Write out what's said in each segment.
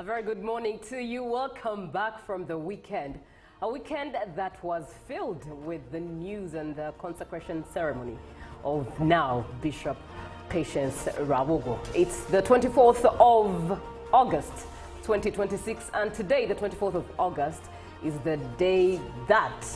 A very good morning to you. Welcome back from the weekend. A weekend that was filled with the news and the consecration ceremony of now Bishop Patience Rawogo. It's the 24th of August, 2026, and today, the 24th of August, is the day that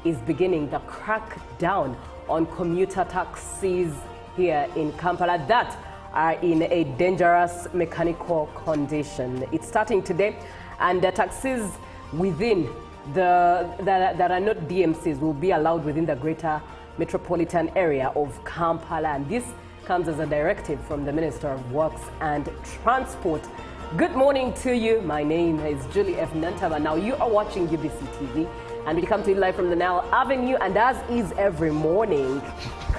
is beginning the crackdown on commuter taxis here in Kampala that are in a dangerous mechanical condition. It's starting today, and the taxis within that are not DMCs will be allowed within the greater metropolitan area of Kampala. And this comes as a directive from the Minister of Works and Transport. Good morning to you. My name is Julie F. Nantaba. Now you are watching UBC TV, and we come to you live from the Nile Avenue. And as is every morning,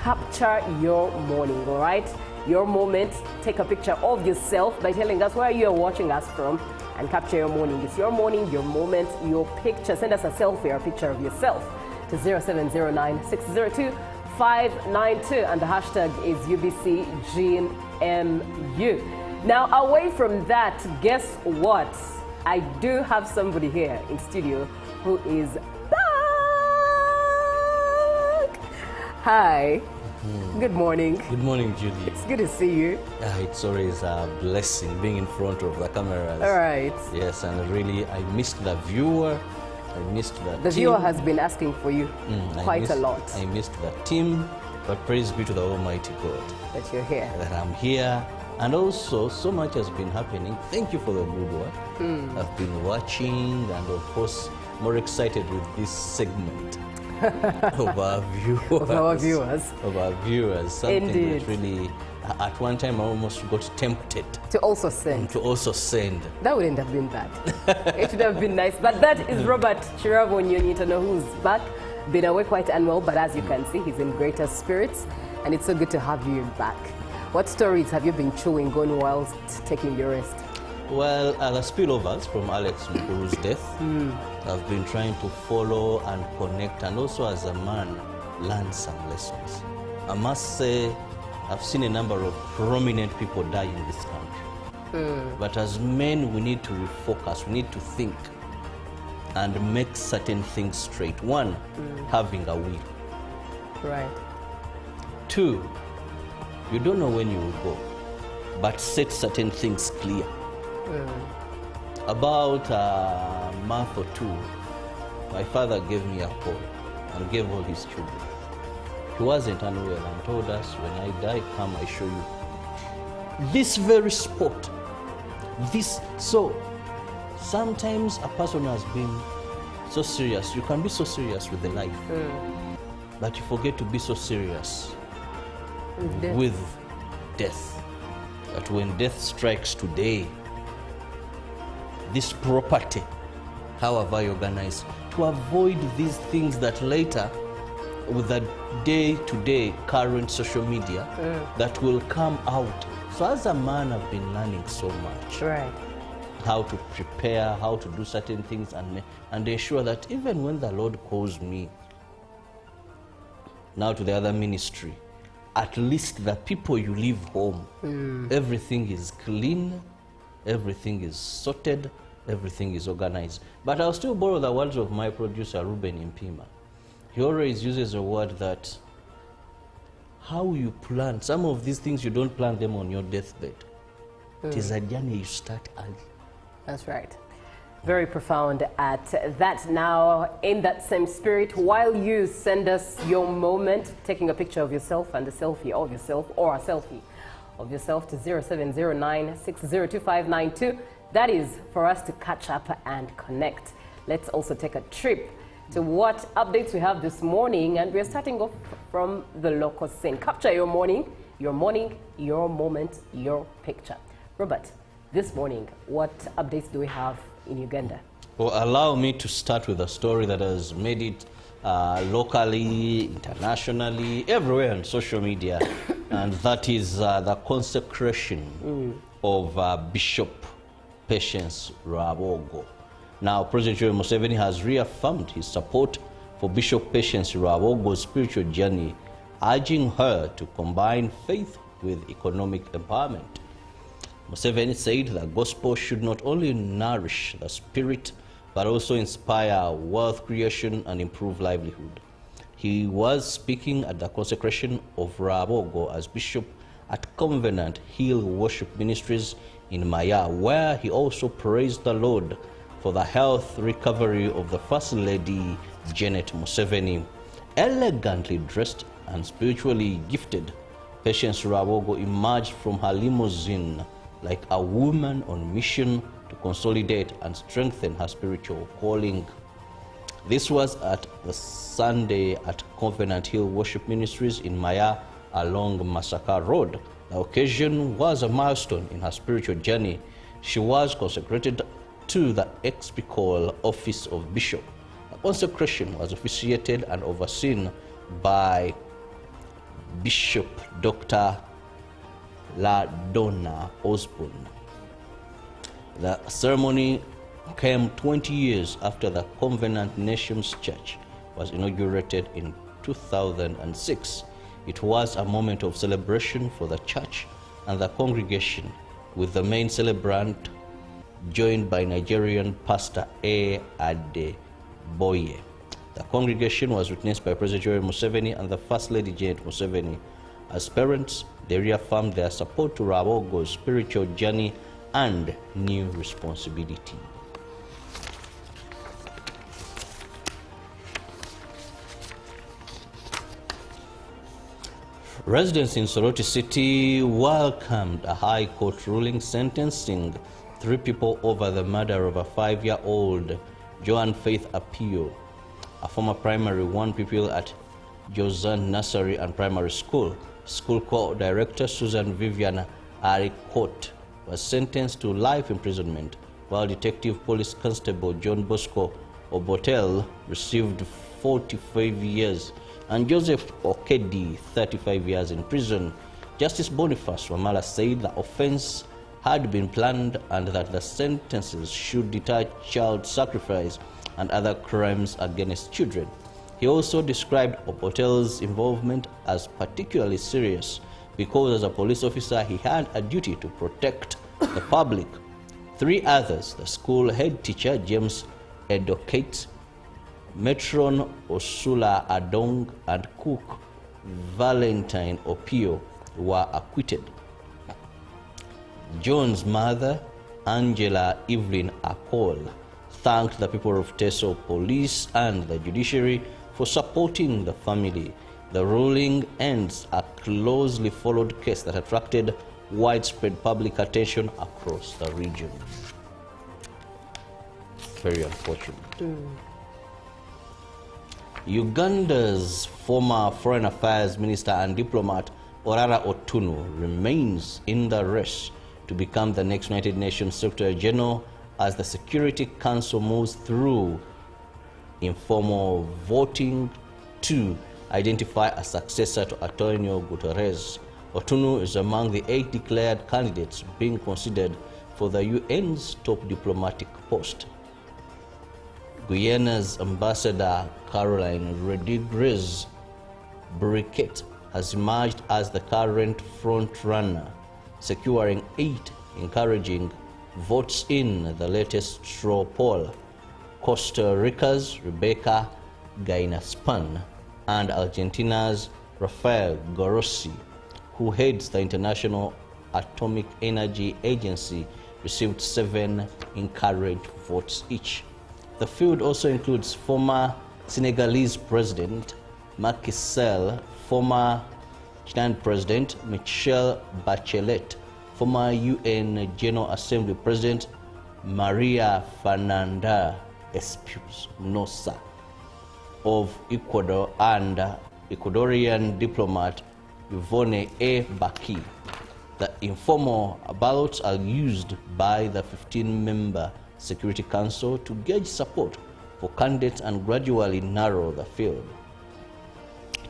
capture your morning, all right? Your moment. Take a picture of yourself by telling us where you are watching us from, and capture your morning. It's your morning, your moment, your picture. Send us a selfie or a picture of yourself to 0709-602-592, and the hashtag is UBCGNMU. Now, away from that, guess what? I do have somebody here in studio who is back. Hi. Good morning. Good morning, Julie. It's good to see you. It's always a blessing being in front of the cameras. All right. Yes, and really, I missed the viewer. I missed the team. Viewer has been asking for you quite a lot. I missed the team, but praise be to the Almighty God. That you're here. That I'm here. And also, so much has been happening. Thank you for the good work. I've been watching, and of course, more excited with this segment. of our viewers. Something Indeed. that really, at one time, I almost got tempted To also send. That wouldn't have been bad. It would have been nice. But that is Robert Chiravo Nyonyitano, who's back. Been away quite unwell, but as you can see, he's in greater spirits. And it's so good to have you back. What stories have you been chewing on whilst taking your rest? Well, the spillovers from Alex Mukuru's death, I've been trying to follow and connect, and also as a man, learn some lessons. I must say, I've seen a number of prominent people die in this country. But as men, we need to refocus, we need to think and make certain things straight. One, having a will. Right. Two, you don't know when you will go, but set certain things clear. About a month or two, my father gave me a call and gave all his children. He wasn't unwell and told us, when I die, come, I show you this very spot. So sometimes a person has been so serious. You can be so serious with the life, but you forget to be so serious with death. That when death strikes today, this property, how have I organized to avoid these things that later, with the day-to-day current social media, that will come out. So as a man, I've been learning so much. Right. How to prepare, how to do certain things, and ensure that even when the Lord calls me now to the other ministry, at least the people you leave home, everything is clean, everything is sorted, everything is organized. But I'll still borrow the words of my producer, Ruben Impima. He always uses a word that, how you plan, some of these things you don't plan them on your deathbed. It is a journey you start early. That's right. Very profound at that. Now, in that same spirit, while you send us your moment, taking a picture of yourself and a selfie of yourself, or a selfie of yourself, to 0709-602-592. That is for us to catch up and connect. Let's also take a trip to what updates we have this morning, and we're starting off from the local scene. Capture your morning, your moment, your picture. Robert, this morning, what updates do we have in Uganda? Well, allow me to start with a story that has made it locally, internationally, everywhere on social media, and that is the consecration of Bishop Patience Rawogo. Now, President Yoweri Museveni has reaffirmed his support for Bishop Patience Rawogo's spiritual journey, urging her to combine faith with economic empowerment. Museveni said that gospel should not only nourish the spirit, but also inspire wealth creation and improve livelihood. He was speaking at the consecration of Rabogo as bishop at Covenant Hill Worship Ministries in Maya, where he also praised the Lord for the health recovery of the First Lady Janet Museveni. Elegantly dressed and spiritually gifted, Patience Rabogo emerged from her limousine like a woman on mission to consolidate and strengthen her spiritual calling. This was at the Sunday at Covenant Hill Worship Ministries in Maya along Masaka Road. The occasion was a milestone in her spiritual journey. She was consecrated to the episcopal office of bishop. The consecration was officiated and overseen by Bishop Dr. LaDonna Osborne. The ceremony came 20 years after the Covenant Nations Church was inaugurated in 2006. It was a moment of celebration for the church and the congregation, with the main celebrant joined by Nigerian pastor A. Adeboye. The congregation was witnessed by President Yoweri Museveni and the First Lady Janet Museveni. As parents, they reaffirmed their support to Rabogo's spiritual journey and new responsibility. Residents in Soroti City welcomed a High Court ruling sentencing 3 people over the murder of a 5-year-old Joan Faith Apio, a former primary 1 pupil at Josan Nursery and Primary School. School co-director Susan Vivian Aricot was sentenced to life imprisonment, while Detective Police Constable John Bosco Obotel received 45 years and Joseph Okedi 35 years in prison. Justice Boniface Wamala said the offense had been planned and that the sentences should deter child sacrifice and other crimes against children. He also described Obotel's involvement as particularly serious because as a police officer he had a duty to protect the public. 3 others, the school head teacher James Edokate, Matron Osula Adong, and cook Valentine Opio were acquitted. John's mother, Angela Evelyn Akol, thanked the people of Teso Police and the judiciary for supporting the family. The ruling ends a closely followed case that attracted widespread public attention across the region. Very unfortunate. Uganda's former Foreign Affairs Minister and diplomat Orara Otunu remains in the race to become the next United Nations Secretary General as the Security Council moves through informal voting to identify a successor to Antonio Guterres. Otunu is among the 8 declared candidates being considered for the UN's top diplomatic post. Guyana's Ambassador Caroline Rodriguez Briquet has emerged as the current front-runner, securing 8 encouraging votes in the latest straw poll. Costa Rica's Rebecca Gainaspan and Argentina's Rafael Grossi, who heads the International Atomic Energy Agency, received 7 encouraged votes each. The field also includes former Senegalese President Macky Sall, former Chilean President Michelle Bachelet, former UN General Assembly President Maria Fernanda Espinosa of Ecuador, and Ecuadorian diplomat Yvonne A. Baki. The informal ballots are used by the 15-member Security Council to gauge support for candidates and gradually narrow the field.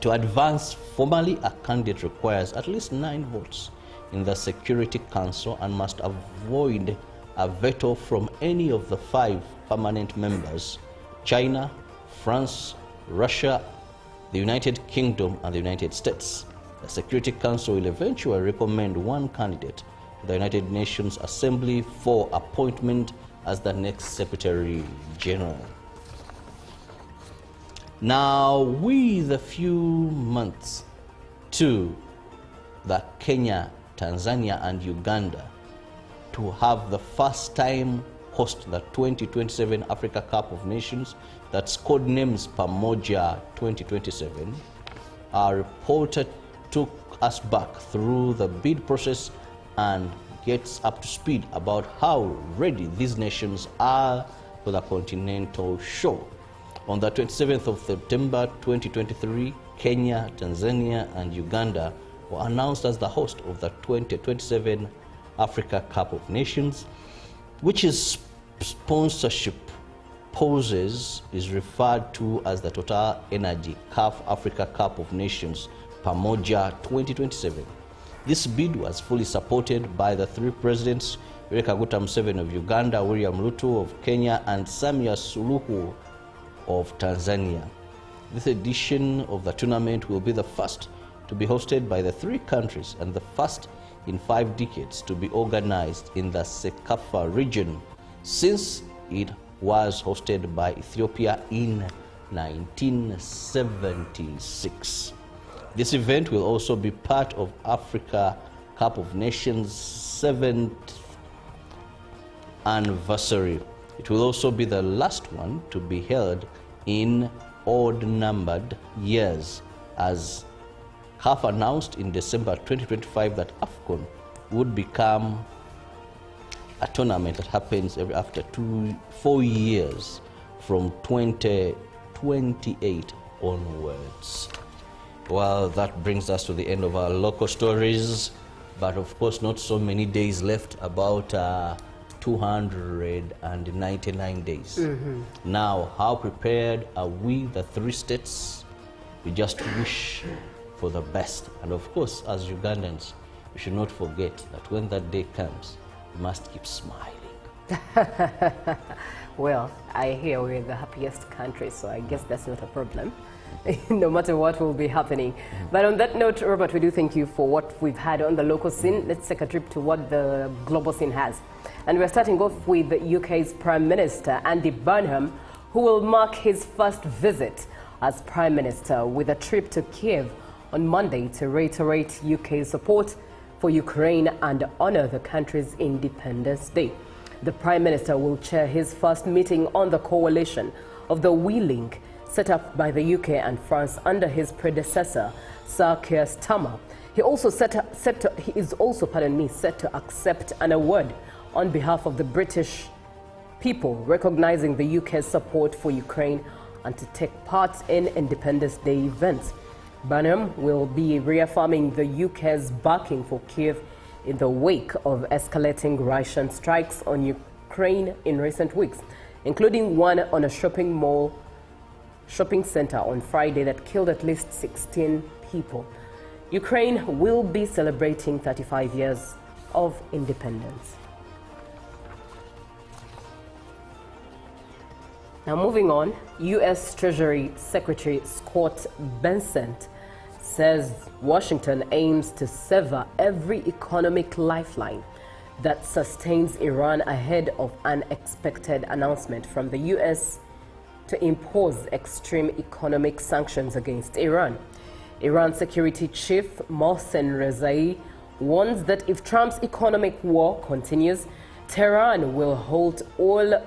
To advance formally, a candidate requires at least 9 votes in the Security Council and must avoid a veto from any of the 5 permanent members: China, France, Russia, the United Kingdom, and the United States. The Security Council will eventually recommend 1 candidate to the United Nations Assembly for appointment as the next Secretary General. Now, with a few months to the Kenya, Tanzania, and Uganda to have the first time host the 2027 Africa Cup of Nations, that's code names Pamoja 2027, our reporter took us back through the bid process and gets up to speed about how ready these nations are for the continental show. On the 27th of September 2023, Kenya, Tanzania, and Uganda were announced as the host of the 2027 Africa Cup of Nations, which is sponsorship poses is referred to as the Total Energy CAF Africa Cup of Nations Pamoja 2027. This bid was fully supported by the three presidents, Yoweri Kaguta Museveni of Uganda, William Ruto of Kenya, and Samia Suluhu of Tanzania. This edition of the tournament will be the first to be hosted by the three countries and the first in 5 decades to be organized in the Sekafa region, since it was hosted by Ethiopia in 1976. This event will also be part of Africa Cup of Nations' 7th anniversary. It will also be the last one to be held in odd-numbered years, as CAF announced in December 2025 that AFCON would become a tournament that happens after 4 years from 2028 onwards. Well, that brings us to the end of our local stories, but of course not so many days left, about 299 days. Now, how prepared are we, the 3 states? We just wish for the best. And of course, as Ugandans, we should not forget that when that day comes, we must keep smiling. Well, I hear we're the happiest country, so I guess that's not a problem, no matter what will be happening. But on that note, Robert, we do thank you for what we've had on the local scene. Let's take a trip to what the global scene has. And we're starting off with the UK's Prime Minister, Andy Burnham, who will mark his first visit as Prime Minister with a trip to Kiev on Monday to reiterate UK's support for Ukraine and honor the country's Independence Day. The Prime Minister will chair his first meeting on the coalition of the We Link set up by the UK and France under his predecessor, Sir Keir Starmer. He is also set to accept an award on behalf of the British people, recognizing the UK's support for Ukraine and to take part in Independence Day events. Burnham will be reaffirming the UK's backing for Kiev in the wake of escalating Russian strikes on Ukraine in recent weeks, including one on a shopping center on Friday that killed at least 16 people. Ukraine will be celebrating 35 years of independence. Now moving on, U.S. Treasury Secretary Scott Bessent says Washington aims to sever every economic lifeline that sustains Iran ahead of an expected announcement from the U.S. to impose extreme economic sanctions against Iran. Iran Security Chief Mohsen Rezai warns that if Trump's economic war continues, Tehran will halt all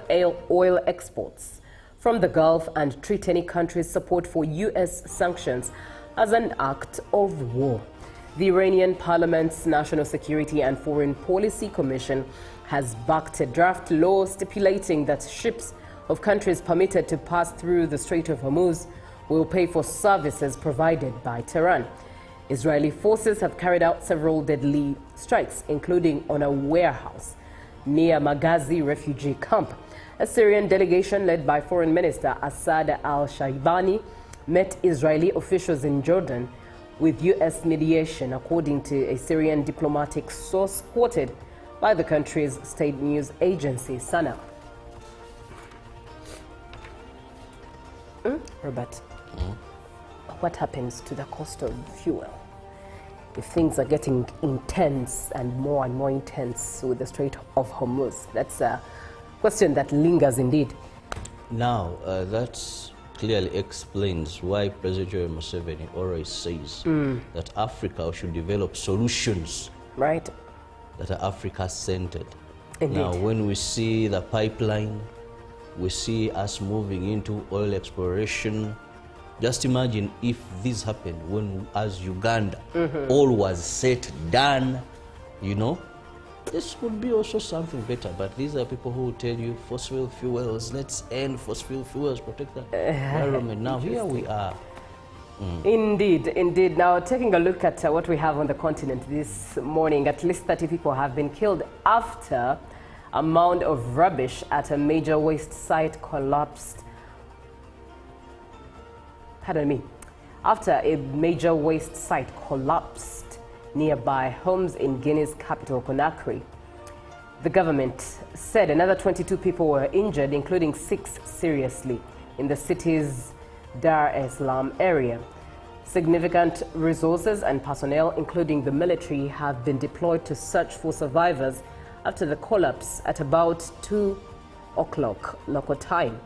oil exports from the Gulf and treat any country's support for U.S. sanctions as an act of war. The Iranian Parliament's National Security and Foreign Policy Commission has backed a draft law stipulating that ships of countries permitted to pass through the Strait of Hormuz will pay for services provided by Tehran. Israeli forces have carried out several deadly strikes, including on a warehouse near Maghazi refugee camp. A Syrian delegation led by Foreign Minister Assad al-Shaibani met Israeli officials in Jordan with U.S. mediation, according to a Syrian diplomatic source quoted by the country's state news agency, SANA. Robert, what happens to the cost of fuel if things are getting intense and more intense with the Strait of Hormuz? That's a question that lingers indeed. Now, that clearly explains why President Museveni always says that Africa should develop solutions, right, that are Africa-centered. Indeed. Now, when we see the pipeline, we see us moving into oil exploration. Just imagine if this happened when, as Uganda, all was set, done, you know, this would be also something better. But these are people who tell you fossil fuels, let's end fossil fuels, protect the environment. Now here we are. Indeed, indeed. Now, taking a look at what we have on the continent this morning, at least 30 people have been killed after a mound of rubbish at a major waste site collapsed. Pardon me. After a major waste site collapsed nearby homes in Guinea's capital, Conakry. The government said another 22 people were injured, including 6 seriously, in the city's Dar es Salaam area. Significant resources and personnel, including the military, have been deployed to search for survivors after the collapse at about 2 o'clock local time,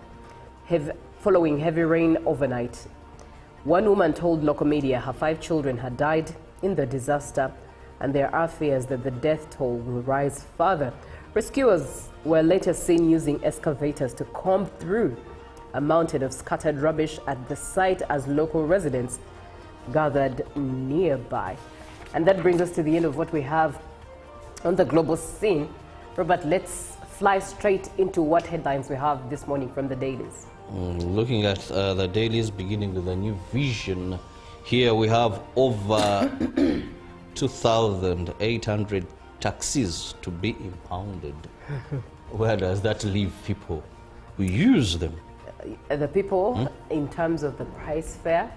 following heavy rain overnight. One woman told local media her 5 children had died in the disaster, and there are fears that the death toll will rise further. Rescuers were later seen using excavators to comb through a mountain of scattered rubbish at the site as local residents gathered nearby. And that brings us to the end of what we have on the global scene. Robert, let's fly straight into what headlines we have this morning from the dailies. Looking at the dailies, beginning with a new vision, here we have over 2,800 taxis to be impounded. Where does that leave people who use them? The people in terms of the price fare,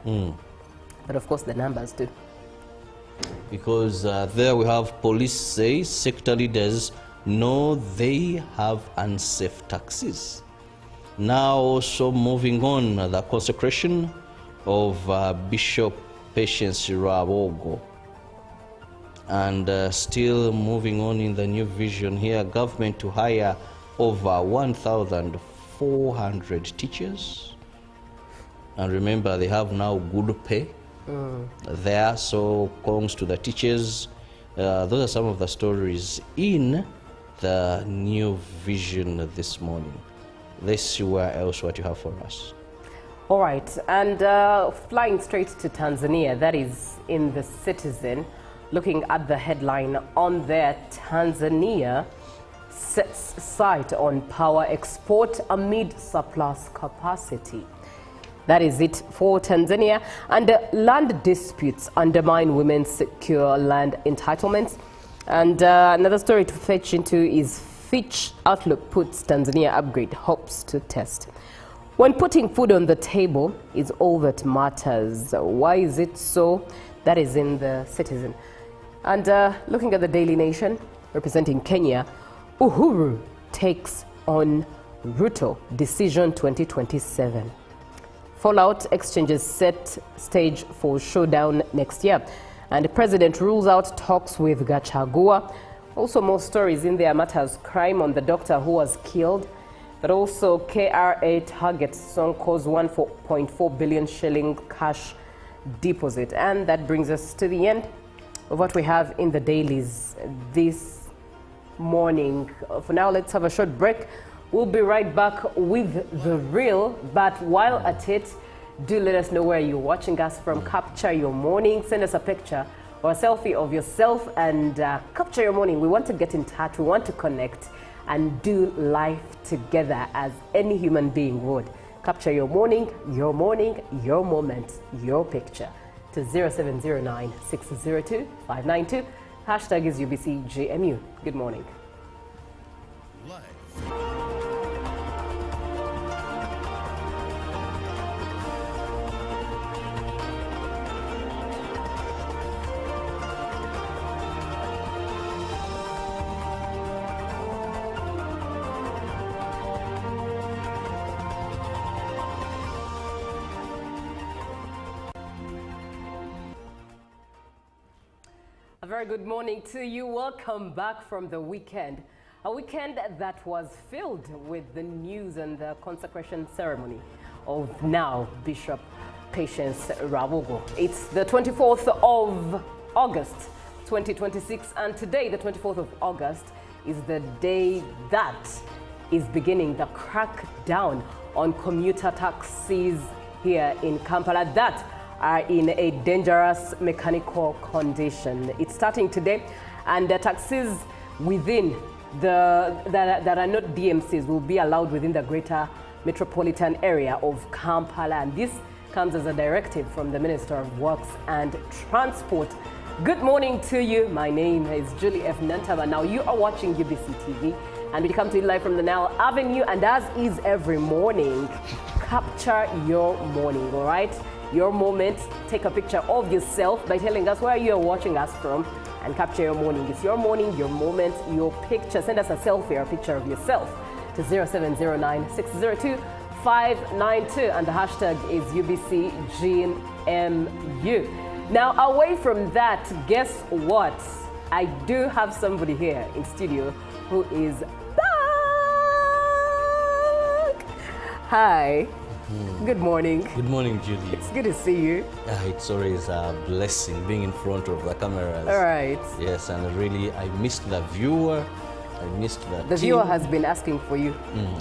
but of course the numbers too. Because there we have police say sector leaders know they have unsafe taxis. Now also moving on, the consecration of Bishop Patience Rabogo. And still moving on in the new vision here, government to hire over 1,400 teachers. And remember, they have now good pay there, so congrats to the teachers. Those are some of the stories in the new vision this morning. Let's see where else what you have for us. All right, and flying straight to Tanzania, that is in the Citizen, looking at the headline on there, Tanzania sets sight on power export amid surplus capacity. That is it for Tanzania. And land disputes undermine women's secure land entitlements. And another story to fetch into is Fitch Outlook puts Tanzania upgrade hopes to test. When putting food on the table is all that matters. Why is it so? That is in the Citizen. And looking at the Daily Nation, representing Kenya, Uhuru takes on Ruto, decision 2027. Fallout exchanges set stage for showdown next year. And the president rules out talks with Gachagua. Also more stories in there matters crime on the doctor who was killed. But also KRA targets Sonko's 1.4 billion shilling cash deposit. And that brings us to the end of what we have in the dailies this morning. For now, let's have a short break. We'll be right back with the real, but while at it, do let us know where you're watching us from. Capture your morning, send us a picture or a selfie of yourself and capture your morning. We want to get in touch, we want to connect and do life together as any human being would. Capture your morning, your moment, your picture to 0709 602 592. Hashtag is UBCJMU. Good morning. very good morning to you. Welcome back from the weekend. A weekend that was filled with the news and the consecration ceremony of now Bishop Patience Rabogo. It's the 24th of August, 2026, and today, the 24th of August, is the day that is beginning the crackdown on commuter taxis here in Kampala that are in a dangerous mechanical condition. It's starting today, and the taxis within that are not DMCs will be allowed within the greater metropolitan area of Kampala, and this comes as a directive from the Minister of Works and Transport. Good morning to you. My name is Julie F. Nantaba. Now you are watching UBC TV, and we come to you live from the Nile Avenue, and as is every morning, capture your morning, all right? Your moment. Take a picture of yourself by telling us where you are watching us from, and capture your morning. It's your morning, your moment, your picture. Send us a selfie or a picture of yourself to 0709 602 592, and the hashtag is UBCGNMU. Now, away from that, guess what? I do have somebody here in studio who is back. Hi. Good morning. Good morning, Julie. It's good to see you. It's always a blessing being in front of the cameras. All right. Yes, and really, I missed the viewer. I missed the team. The viewer has been asking for you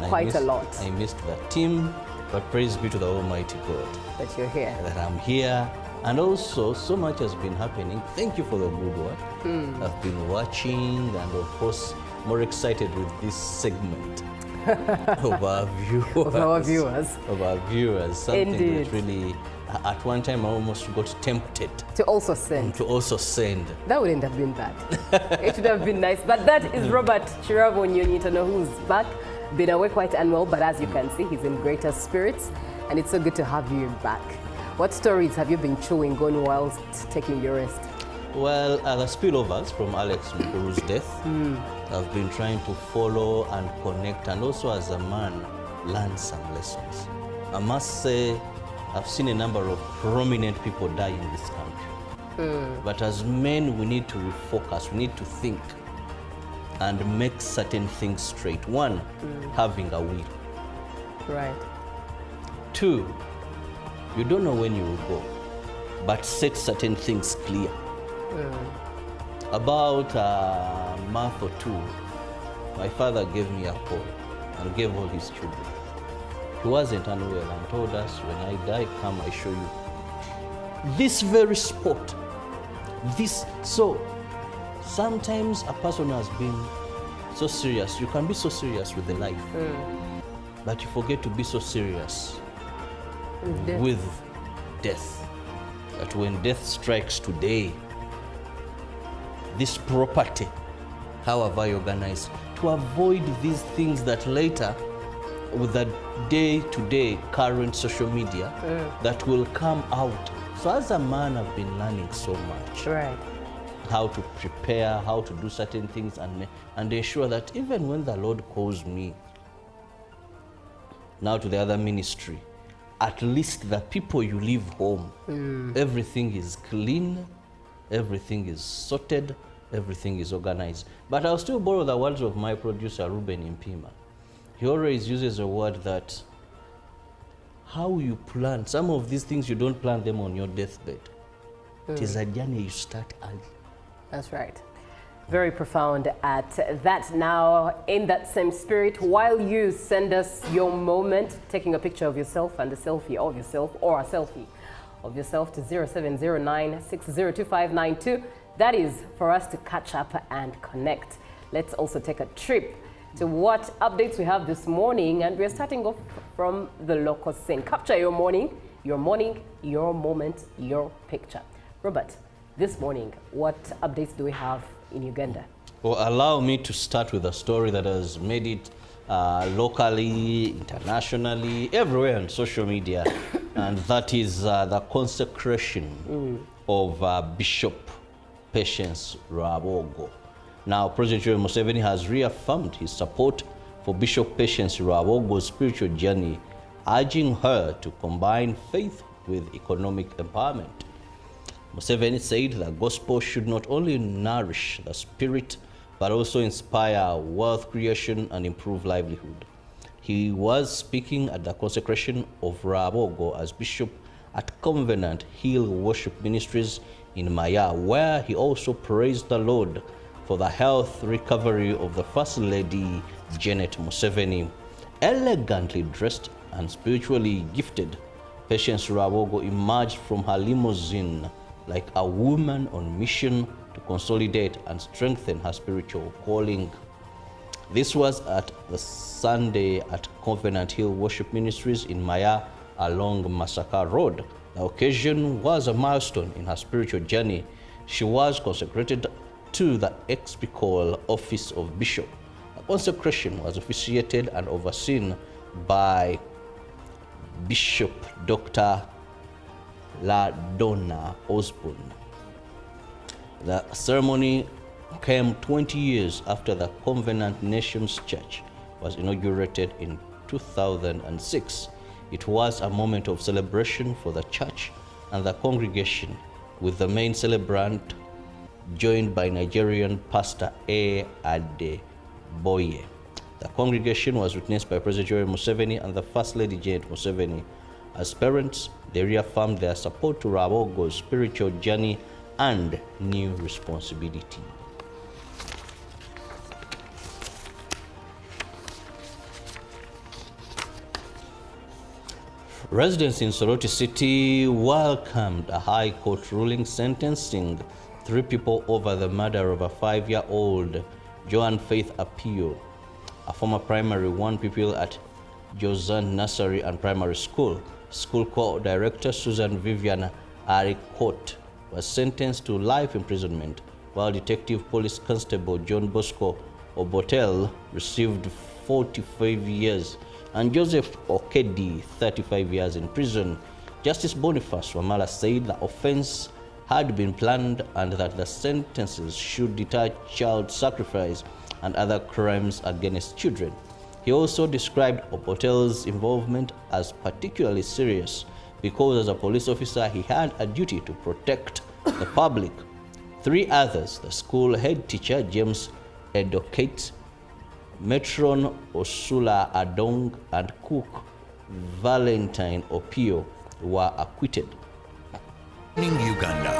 quite a lot. I missed the team, but praise be to the Almighty God. That you're here. That I'm here. And also, so much has been happening. Thank you for the good work. I've been watching, and of course, more excited with this segment. Of our viewers. Something Indeed. that really, at one time, I almost got tempted To also send. That wouldn't have been bad. It would have been nice. But that is Robert Chirabo Nyonyitono, who's back. Been away quite unwell, but as you can see, he's in greater spirits. And it's so good to have you back. What stories have you been chewing on whilst taking your rest? Well, the spillovers from Alex Mukuru's death, I've been trying to follow and connect, and also as a man, learn some lessons. I must say, I've seen a number of prominent people die in this country. But as men, we need to refocus, we need to think and make certain things straight. One, having a will. Right. Two, you don't know when you will go, but set certain things clear. About a month or two, my father gave me a call and gave all his children. He wasn't unwell and told us, when I die, come, I show you this very spot. So sometimes a person has been so serious. You can be so serious with the life, but you forget to be so serious with death. That when death strikes today, this property, how have I organized to avoid these things that later, with the day-to-day current social media, that will come out. So as a man, I've been learning so much. Right. How to prepare, how to do certain things, and ensure that even when the Lord calls me now to the other ministry, at least the people you leave home, everything is clean, everything is sorted, everything is organized. But I'll still borrow the words of my producer, Ruben Impima. He always uses a word that, how you plan, some of these things you don't plan them on your deathbed. It is a journey you start early. That's right. Very profound at that. Now, in that same spirit, while you send us your moment, taking a picture of yourself and a selfie of yourself, or a selfie of yourself, to 0709 602 592. That is for us to catch up and connect. Let's also take a trip to what updates we have this morning, and we're starting off from the local scene. Capture your morning, your moment, your picture. Robert, this morning, what updates do we have in Uganda? Well, allow me to start with a story that has made it locally, internationally, everywhere on social media, and that is the consecration of Bishop Patience Rabogo. Now, President Yoweri Museveni has reaffirmed his support for Bishop Patience Rabogo's spiritual journey, urging her to combine faith with economic empowerment. Museveni said the gospel should not only nourish the spirit, but also inspire wealth creation and improve livelihood. He was speaking at the consecration of Rabogo as bishop at Covenant Hill Worship Ministries in Maya, where he also praised the Lord for the health recovery of the First Lady Janet Museveni. Elegantly dressed and spiritually gifted, Patience Rabogo emerged from her limousine like a woman on mission to consolidate and strengthen her spiritual calling. This was at the Sunday at Covenant Hill Worship Ministries in Maya along Masaka Road. The occasion was a milestone in her spiritual journey. She was consecrated to the episcopal office of bishop. The consecration was officiated and overseen by Bishop Dr. LaDonna Osborne. The ceremony came 20 years after the Covenant Nations Church was inaugurated in 2006. It was a moment of celebration for the church and the congregation, with the main celebrant joined by Nigerian pastor A. Adeboye. The congregation was witnessed by President Yoweri Museveni and the First Lady Janet Museveni. As parents, they reaffirmed their support to Rabogo's spiritual journey and new responsibility. Residents in Soroti City welcomed a High Court ruling sentencing 3 people over the murder of a 5-year-old Joan Faith Apio, a former primary 1 pupil at Josan Nursery and Primary School. School co-director Susan Vivian Aricot was sentenced to life imprisonment, while Detective Police Constable John Bosco Obotel received 45 years and Joseph Okedi 35 years in prison. Justice Boniface Wamala said the offense had been planned and that the sentences should deter child sacrifice and other crimes against children. He also described Obotel's involvement as particularly serious because as a police officer he had a duty to protect the public. 3 others, the school head teacher James Edokate, Matron Osula Adong, and cook Valentine Opio, were acquitted. In Uganda.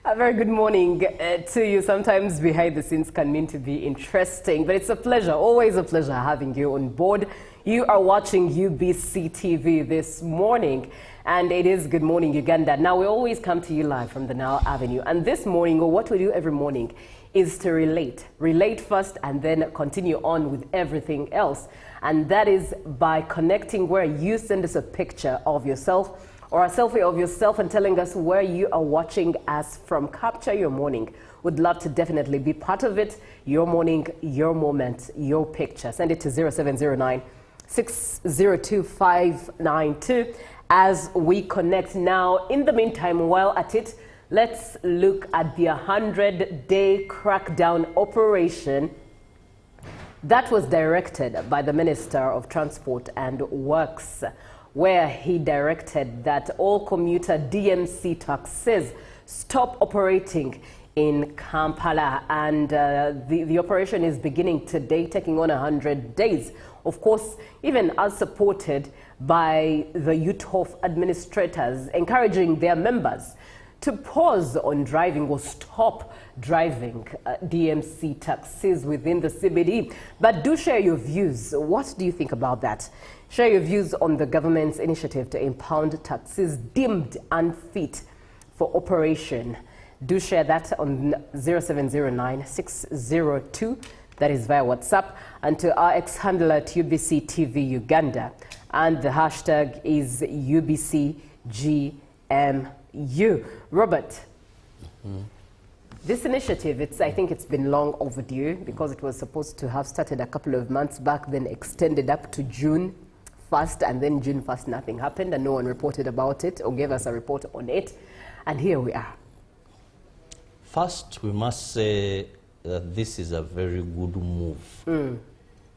A very good morning to you. Sometimes behind the scenes can mean to be interesting, but it's a pleasure, always a pleasure having you on board. You are watching UBC TV this morning, and it is Good Morning Uganda. Now, we always come to you live from the Nile Avenue, and this morning, or what we do every morning, is to relate first and then continue on with everything else. And that is by connecting where you send us a picture of yourself or a selfie of yourself and telling us where you are watching us from. Capture your morning. Would love to definitely be part of it. Your morning, your moment, your picture. Send it to 0709 602 592 as we connect now. In the meantime, while at it, let's look at the 100-day crackdown operation that was directed by the Minister of Transport and Works, where he directed that all commuter DMC taxis stop operating in Kampala. And the operation is beginning today, taking on 100 days. Of course, even as supported by the UTOF administrators, encouraging their members to pause on driving or stop driving DMC taxis within the CBD. But do share your views. What do you think about that? Share your views on the government's initiative to impound taxis deemed unfit for operation. Do share that on 0709 602, that is via WhatsApp, and to our ex-handler at UBC TV Uganda. And the hashtag is UBCGMU. Robert, This initiative, I think it's been long overdue because it was supposed to have started a couple of months back, then extended up to June 1st, and then June 1st nothing happened and no one reported about it or gave us a report on it. And here we are. First, we must say that this is a very good move.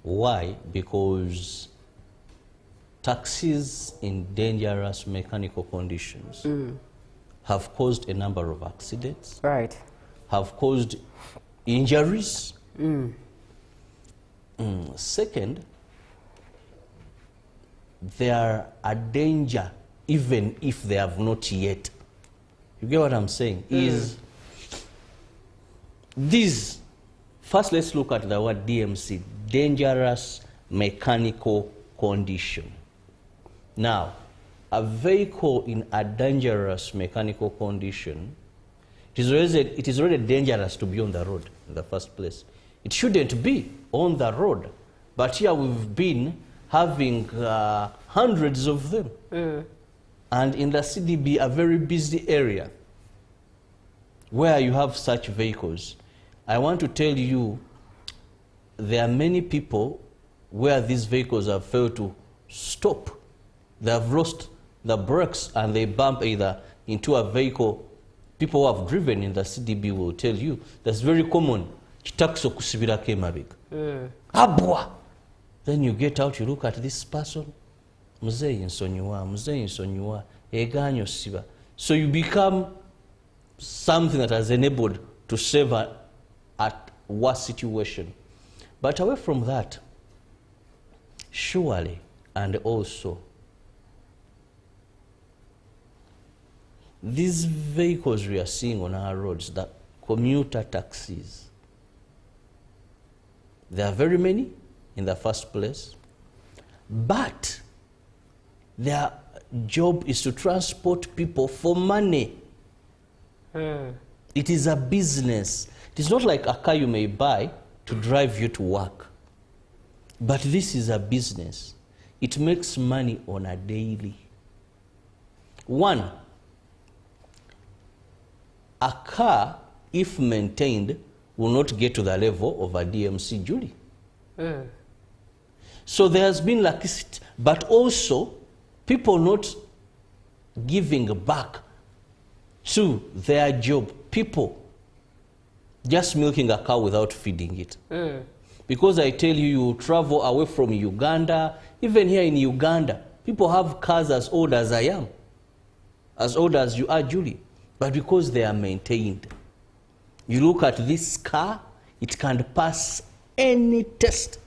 Why? Because taxis in dangerous mechanical conditions have caused a number of accidents. Right. Have caused injuries. Second, they are a danger even if they have not yet. You get what I'm saying? Is these, first let's look at the word DMC, dangerous mechanical condition. Now, a vehicle in a dangerous mechanical condition, it is already dangerous to be on the road in the first place. It shouldn't be on the road, but here we've been having hundreds of them. And in the CDB, a very busy area where you have such vehicles. I want to tell you, there are many people where these vehicles have failed to stop. They have lost the brakes and they bump either into a vehicle. People who have driven in the CDB will tell you that's very common. Abwa. Then you get out, you look at this person. So you become something that has enabled to save at worse situation. But away from that, surely and also, these vehicles we are seeing on our roads, the commuter taxis, there are very many in the first place, but their job is to transport people for money. It is a business. It is not like a car you may buy to drive you to work. But this is a business. It makes money on a daily. One, a car, if maintained, will not get to the level of a DMC jury. So there has been laxity, but also people not giving back to their job. People just milking a cow without feeding it. Because I tell you, you travel away from Uganda, even here in Uganda, people have cars as old as I am, as old as you are, Julie, but because they are maintained. You look at this car, it can pass any test.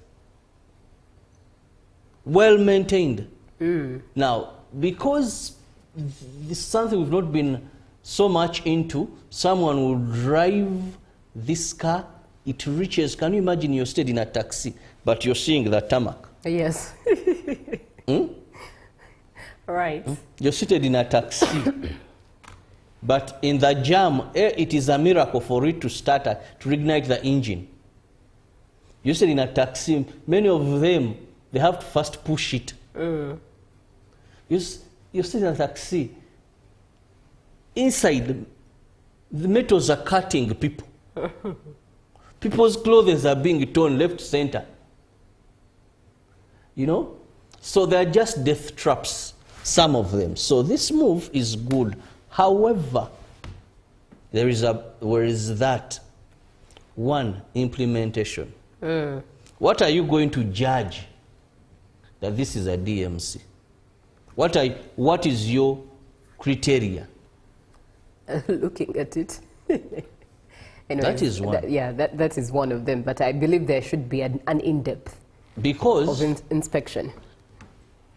Well maintained. Now, because this is something we've not been so much into, someone will drive this car, it reaches, can you imagine you're stayed in a taxi, but you're seeing the tarmac? Yes. Right. You're seated in a taxi, but in the jam, it is a miracle for it to start, to reignite the engine. You're sitting in a taxi, many of them, they have to first push it. You're sitting in a taxi. Inside, the metals are cutting people. People's clothes are being torn left, center. You know? So they're just death traps, some of them. So this move is good. However, where is that? One, implementation. What are you going to judge that this is a DMC? What is your criteria? Looking at it. Anyways, that is one. That is one of them. But I believe there should be an in-depth because of inspection.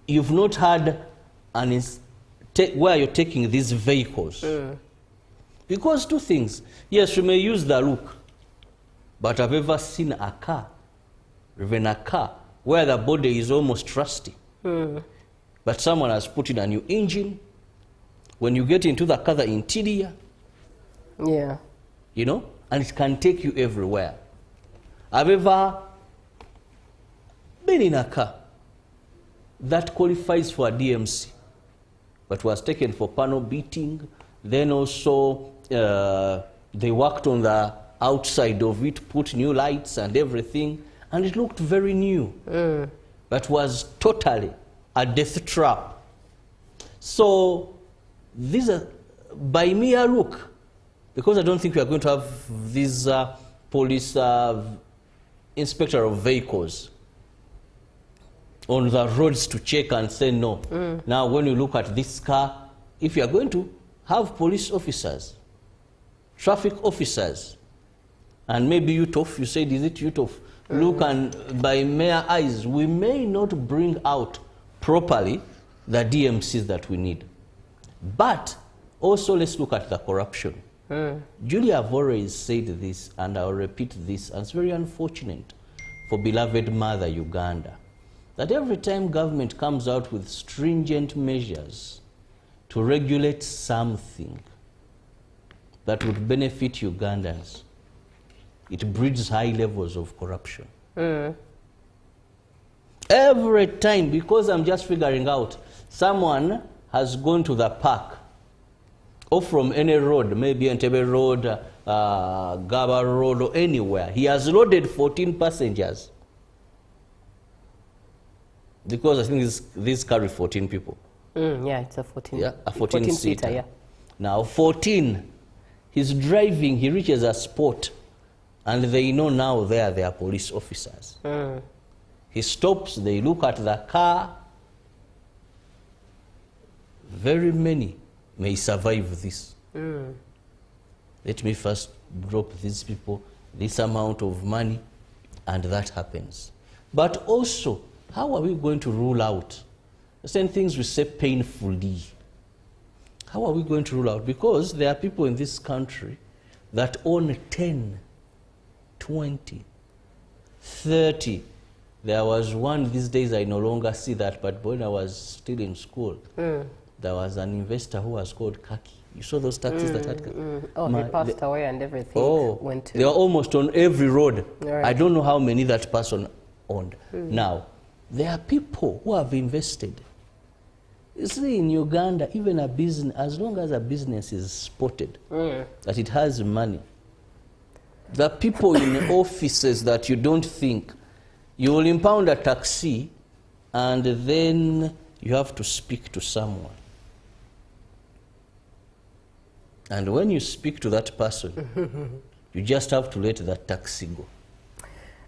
You've not had where you're taking these vehicles. Because two things. Yes, you may use the look, but I've ever seen a car, even a car, where the body is almost rusty. But someone has put in a new engine. When you get into the car, the interior, you know, and it can take you everywhere. I've ever been in a car that qualifies for a DMC, but was taken for panel beating, then also They worked on the outside of it, put new lights and everything, and it looked very new. But was totally a death trap. So these are, by mere look, because I don't think we are going to have these police inspector of vehicles on the roads to check and say no. Now when you look at this car, if you are going to have police officers, traffic officers, and maybe UTOF, you said, is it UTOF? Look, and by mere eyes, we may not bring out properly the DMCs that we need. But also let's look at the corruption. Julia, I've always said this, and I'll repeat this, and it's very unfortunate for beloved mother Uganda, that every time government comes out with stringent measures to regulate something that would benefit Ugandans, it breeds high levels of corruption. Every time, because I'm just figuring out, someone has gone to the park, or from any road, maybe Entebbe Road, Gaba Road, or anywhere. He has loaded 14 passengers. Because I think this carry 14 people. Yeah, it's a 14. Yeah, a 14 seater. Yeah. Now 14, he's driving, he reaches a spot, and they know now they are police officers. He stops, they look at the car. Very many may survive this. Let me first drop these people this amount of money, and that happens. But also, how are we going to rule out certain things we say painfully? How are we going to rule out? Because there are people in this country that own 10, 20, 30. There was one these days, I no longer see that, but when I was still in school, there was an investor who was called Kaki. You saw those taxis that had Kaki? Oh, he passed away and everything went to... They were almost on every road. Right. I don't know how many that person owned. Now, there are people who have invested. You see, in Uganda, even a business, as long as a business is spotted, that it has money, the people in offices that you don't think, you will impound a taxi, and then you have to speak to someone. And when you speak to that person, you just have to let that taxi go.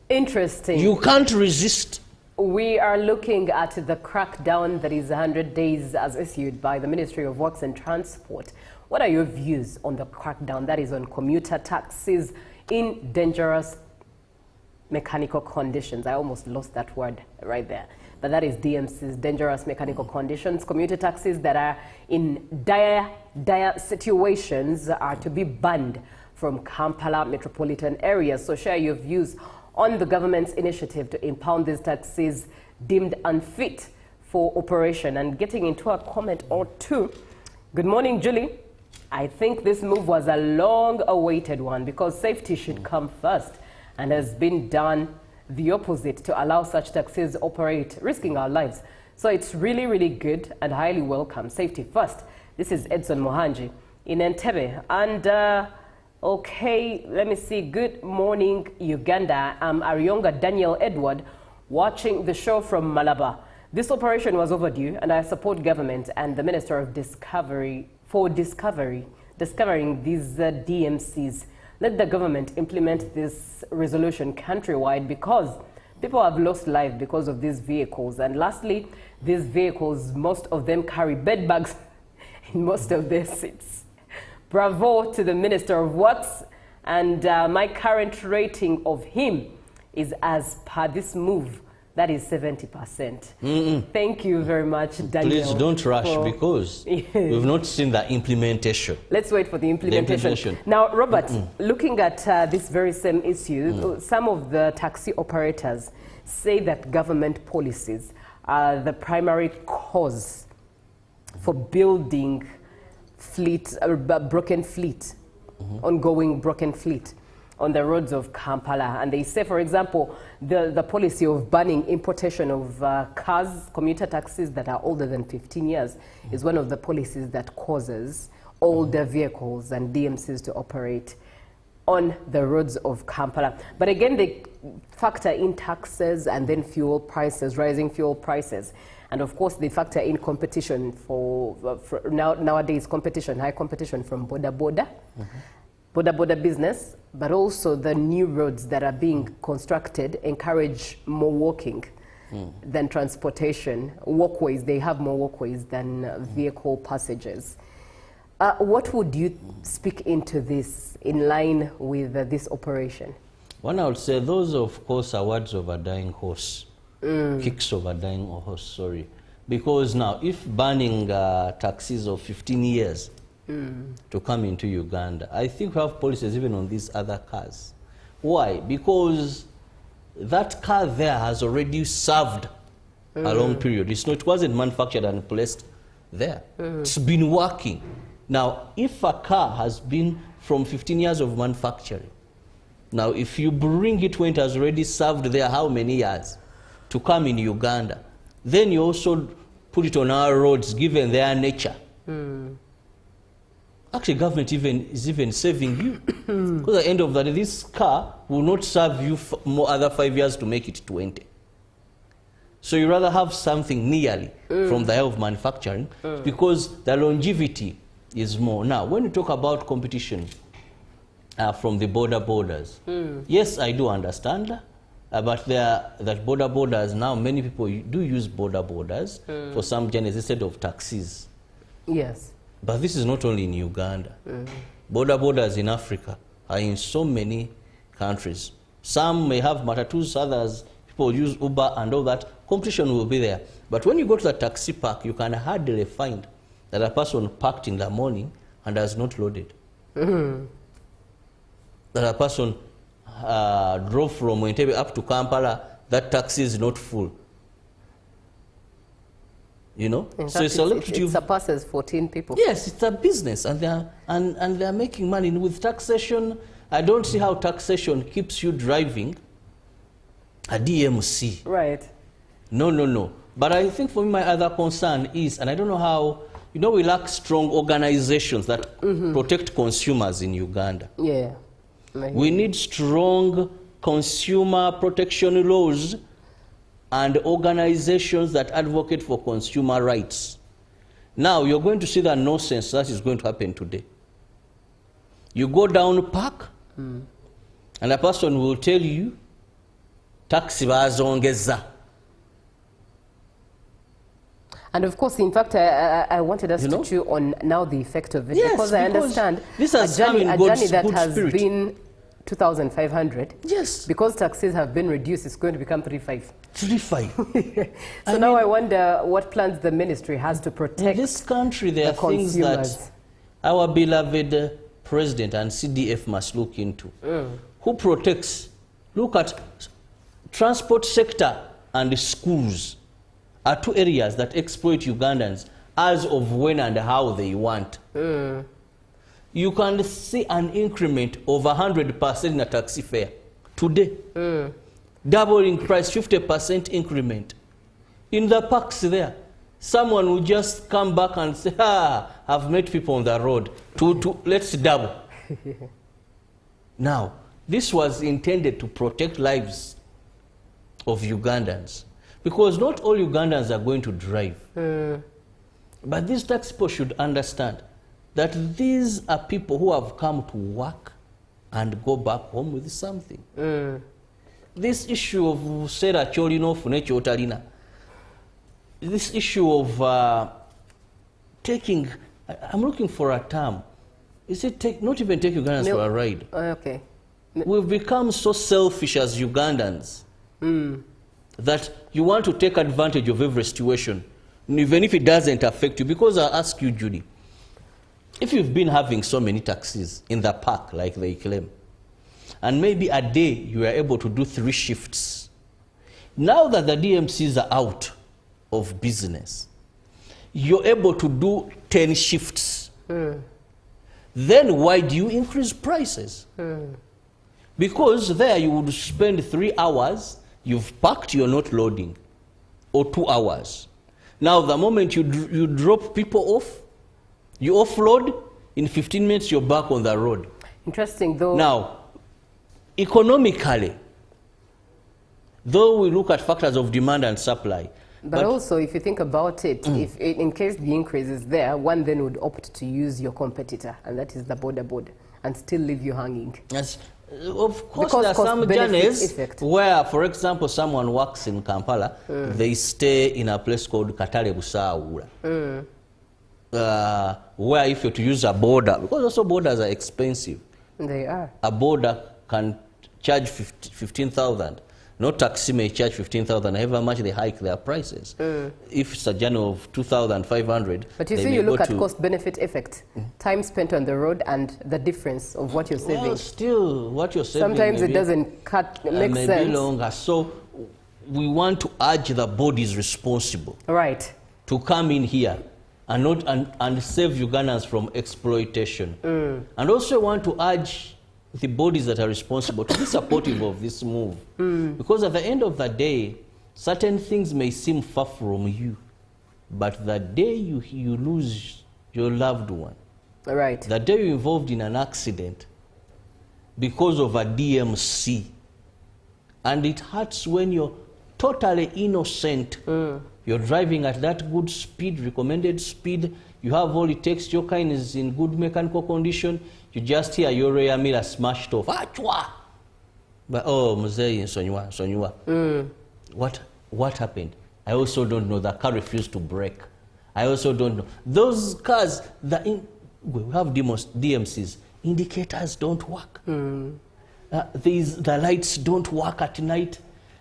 Interesting. You can't resist. We are looking at the crackdown that is 100 days as issued by the Ministry of Works and Transport. What are your views on the crackdown that is on commuter taxis in dangerous mechanical conditions? I almost lost that word right there. But that is DMCs, dangerous mechanical conditions. Commuter taxis that are in dire situations are to be banned from Kampala metropolitan areas. So share your views on the government's initiative to impound these taxis deemed unfit for operation. And getting into a comment or two. Good morning, Julie. I think this move was a long-awaited one because safety should come first and has been done the opposite to allow such taxis operate, risking our lives. So it's really, really good and highly welcome. Safety first. This is Edson Mohanji in Entebbe. And okay, let me see. Good morning, Uganda. I'm Arionga Daniel Edward, watching the show from Malaba. This operation was overdue, and I support government and the Minister of Discovery for discovering these DMCs. Let the government implement this resolution countrywide because people have lost life because of these vehicles. And lastly, these vehicles, most of them carry bed bugs in most of their seats. Bravo to the Minister of Works, and my current rating of him is, as per this move, that is 70%. Thank you very much, Daniel. Please don't rush because we've not seen the implementation. Let's wait for the implementation. Now, Robert, looking at this very same issue, some of the taxi operators say that government policies are the primary cause for building broken fleet, ongoing broken fleet on the roads of Kampala. And they say, for example, the policy of banning importation of cars, commuter taxis that are older than 15 years is one of the policies that causes older vehicles and DMCs to operate on the roads of Kampala. But again, they factor in taxes and then fuel prices, rising fuel prices. And of course, they factor in competition for nowadays, high competition from border business, but also the new roads that are being constructed encourage more walking than transportation. Walkways, they have more walkways than vehicle passages. What would you speak into this in line with this operation? One, I would say those, of course, are words of a dying horse. Kicks of a dying horse, sorry. Because now, if banning taxis of 15 years to come into Uganda, I think we have policies even on these other cars. Why? Because that car there has already served a long period. It wasn't manufactured and placed there. It's been working. Now, if a car has been from 15 years of manufacturing, now if you bring it when it has already served there how many years to come in Uganda, then you also put it on our roads given their nature. Actually, government is even saving you. Because at the end of the day, this car will not serve you more other 5 years to make it 20. So you rather have something nearly from the year of manufacturing because the longevity is more. Now, when you talk about competition from the borders, yes, I do understand, but that borders now, many people do use borders for some journeys instead of taxis. Yes. But this is not only in Uganda. Borders in Africa are in so many countries. Some may have matatus, others, people use Uber and all that. Competition will be there. But when you go to the taxi park, you can hardly find that a person parked in the morning and has not loaded. That a person drove from Entebbe up to Kampala, that taxi is not full. You know, in so fact, it's a lucrative. It surpasses 14 people. Yes, it's a business, and they're making money. And with taxation, I don't see how taxation keeps you driving a DMC. Right. No. But I think for me, my other concern is, and I don't know how, you know, we lack strong organizations that protect consumers in Uganda. Yeah. We need strong consumer protection laws and organizations that advocate for consumer rights. Now, you're going to see the nonsense that is going to happen today. You go down park, and a person will tell you, taxi bazongeza. And of course, in fact, I wanted us to chew on now the effect of it, yes, because I understand this has a journey that has spirit. been 2,500. Yes. Because taxes have been reduced, it's going to become 3,500. 3,500. So now I wonder what plans the ministry has to protect in this country. There are things that our beloved president and CDF must look into. Who protects? Look at transport sector and schools are two areas that exploit Ugandans as of when and how they want. You can see an increment of 100% in a taxi fare today. Doubling price, 50% increment. In the parks there, someone will just come back and say, I've met people on the road, let's double. Now, this was intended to protect lives of Ugandans, because not all Ugandans are going to drive. But these tax people should understand that these are people who have come to work and go back home with something. This issue of Sera Cholino Fune Chotalina, this issue of taking, I'm looking for a term. Is it not even take Ugandans for a ride? Okay. We've become so selfish as Ugandans that you want to take advantage of every situation, even if it doesn't affect you. Because I'll ask you, Judy, if you've been having so many taxis in the park, like they claim, and maybe a day you are able to do 3 shifts, now that the DMCs are out of business, you're able to do 10 shifts. Then why do you increase prices? Because there you would spend 3 hours, you've parked, you're not loading, or 2 hours. Now the moment you drop people off, you offload, in 15 minutes you're back on the road. Interesting, though. Now, economically, though we look at factors of demand and supply, but also, if you think about it, if in case the increase is there, one then would opt to use your competitor, and that is the border, and still leave you hanging. yes, of course, Because there are some journeys effect. where, for example, someone works in Kampala, they stay in a place called Katale Busawula, where if you're to use a border, because also borders are expensive. They are. A border can charge 15,000. No taxi may charge 15,000, however much they hike their prices. If it's a journey of 2,500, but you see, you look at cost-benefit effect, time spent on the road and the difference of what you're saving. Well, still, what you're saving sometimes it doesn't make sense. Maybe longer. So we want to urge the bodies responsible, right, to come in here and not and save Ugandans from exploitation. And also want to urge the bodies that are responsible to be supportive of this move. Because at the end of the day, certain things may seem far from you, but the day you lose your loved one, right, the day you're involved in an accident because of a DMC, and it hurts when you're totally innocent, you're driving at that good speed, recommended speed, you have all it takes, your car is in good mechanical condition, you just hear your rear mirror smashed off. Achwa! But oh, Mzee, Sonywa. What happened? I also don't know. The car refused to brake. I also don't know. Those cars, we have DMCs. Indicators don't work. The lights don't work at night.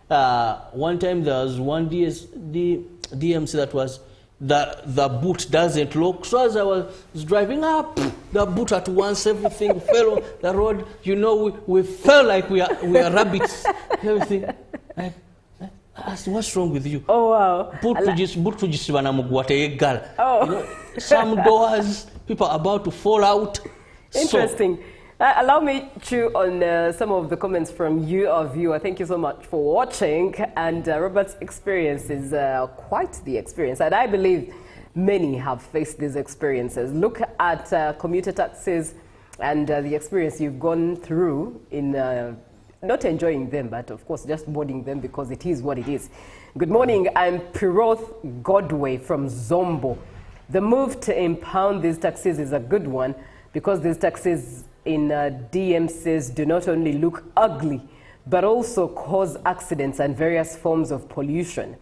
One time there was one DMC that was the boot doesn't lock. So as I was driving up, the boot at once, everything fell on the road. You know, we felt like we are rabbits. Everything. I asked, what's wrong with you? Oh, wow. Oh. Some doors, people are about to fall out. Interesting. Allow me to chew on some of the comments from you, our viewer. Thank you so much for watching. And Robert's experience is quite the experience. And I believe many have faced these experiences. Look at commuter taxis and the experience you've gone through in not enjoying them, but of course just boarding them because it is what it is. Good morning. I'm Piroth Godway from Zombo. The move to impound these taxis is a good one because these taxis in DMCs do not only look ugly, but also cause accidents and various forms of pollution.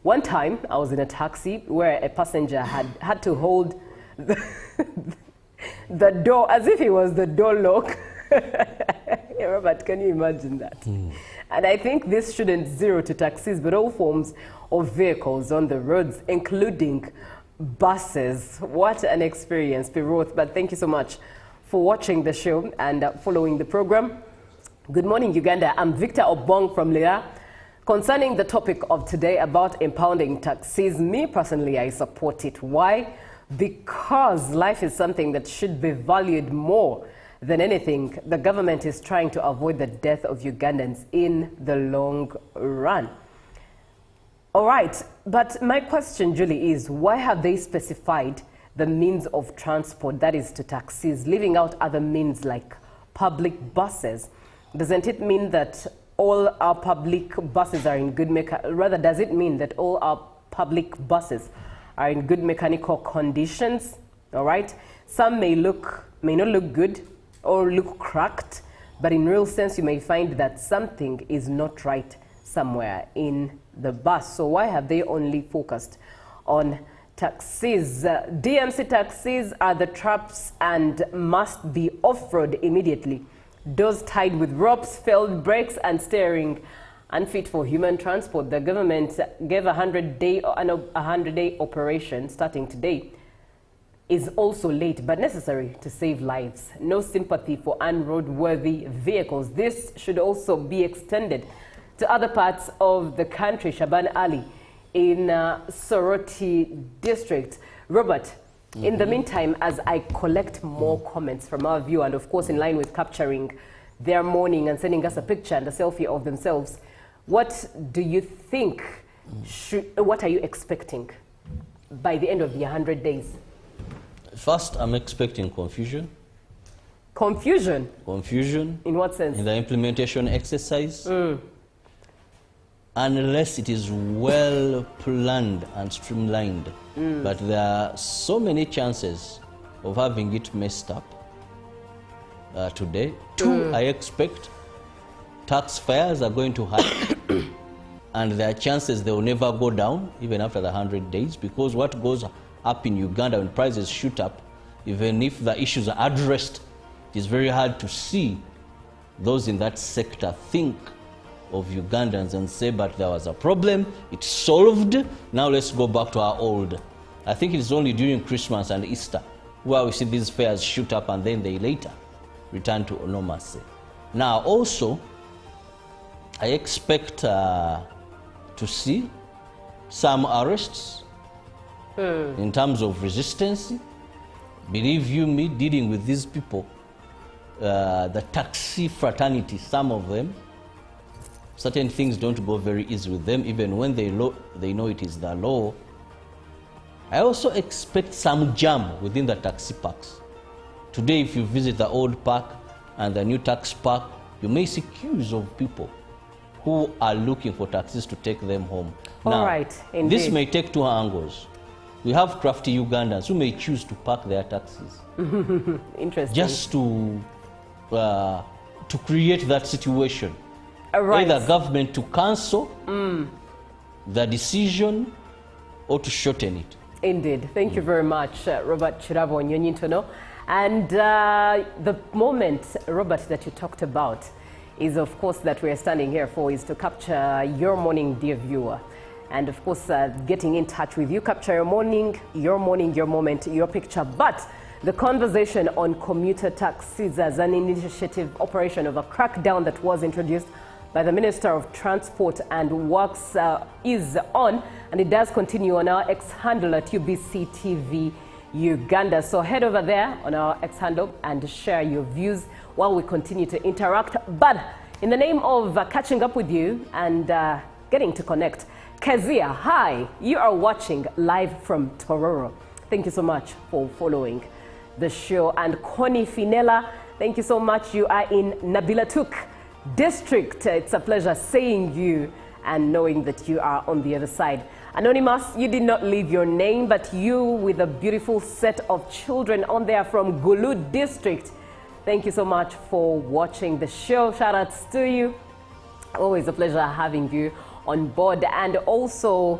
One time, I was in a taxi where a passenger had to hold the door as if it was the door lock. Yeah, Robert, can you imagine that? And I think this shouldn't zero to taxis, but all forms of vehicles on the roads, including buses. What an experience, Piroth. But thank you so much for watching the show and following the program. Good morning, Uganda. I'm Victor Obong from Lea. Concerning the topic of today about impounding taxis, me personally, I support it. Why? Because life is something that should be valued more than anything. The government is trying to avoid the death of Ugandans in the long run. All right, but my question, Julie, is why have they specified the means of transport, that is to taxis, leaving out other means like public buses? Doesn't it mean that all our public buses are in good rather, does it mean that all our public buses are in good mechanical conditions? All right, some may not look good or look cracked, but in real sense you may find that something is not right somewhere in the bus. So why have they only focused on taxis? DMC taxis are the traps and must be off-road immediately. Doors tied with ropes, failed brakes and steering, unfit for human transport. The government gave a 100-day operation starting today. Is also late but necessary to save lives. No sympathy for unroadworthy vehicles. This should also be extended to other parts of the country. Shaban Ali in Soroti district. Robert, in the meantime, as I collect more comments from our viewer, and of course in line with capturing their morning and sending us a picture and a selfie of themselves, what do you think, what are you expecting by the end of the 100 days? First, I'm expecting confusion. Confusion? Confusion. In what sense? In the implementation exercise. Unless it is well planned and streamlined. But there are so many chances of having it messed up today. Two, I expect tax fares are going to hike and there are chances they will never go down even after the 100 days, because what goes up in Uganda when prices shoot up, even if the issues are addressed, it is very hard to see those in that sector think of Ugandans and say, but there was a problem, it's solved, now let's go back to our old. I think it's only during Christmas and Easter where we see these fares shoot up and then they later return to normalcy. Now also, I expect to see some arrests in terms of resistance. Believe you me, dealing with these people, the taxi fraternity, some of them, certain things don't go very easy with them, even when they know it is the law. I also expect some jam within the taxi parks. Today, if you visit the old park and the new taxi park, you may see queues of people who are looking for taxis to take them home. All right, indeed. This may take two angles. We have crafty Ugandans who may choose to park their taxis. Interesting. Just to create that situation. Right. Either government to cancel the decision or to shorten it. Indeed. Thank you very much, Robert Chirabo Nyonyintono. And the moment, Robert, that you talked about is, of course, that we are standing here for is to capture your morning, dear viewer. And, of course, getting in touch with you, capture your morning, your moment, your picture. But the conversation on commuter taxis as an initiative operation of a crackdown that was introduced by the Minister of Transport and Works is on, and it does continue on our X handle at UBC TV Uganda. So head over there on our X handle and share your views while we continue to interact. But in the name of catching up with you and getting to connect, Kezia, hi, you are watching live from Tororo. Thank you so much for following the show. And Connie Finella, thank you so much. You are in Nabilatuk District. It's a pleasure seeing you and knowing that you are on the other side. Anonymous, you did not leave your name, but you with a beautiful set of children on there from Gulu District. Thank you so much for watching the show. Shout outs to you. Always a pleasure having you on board. And also,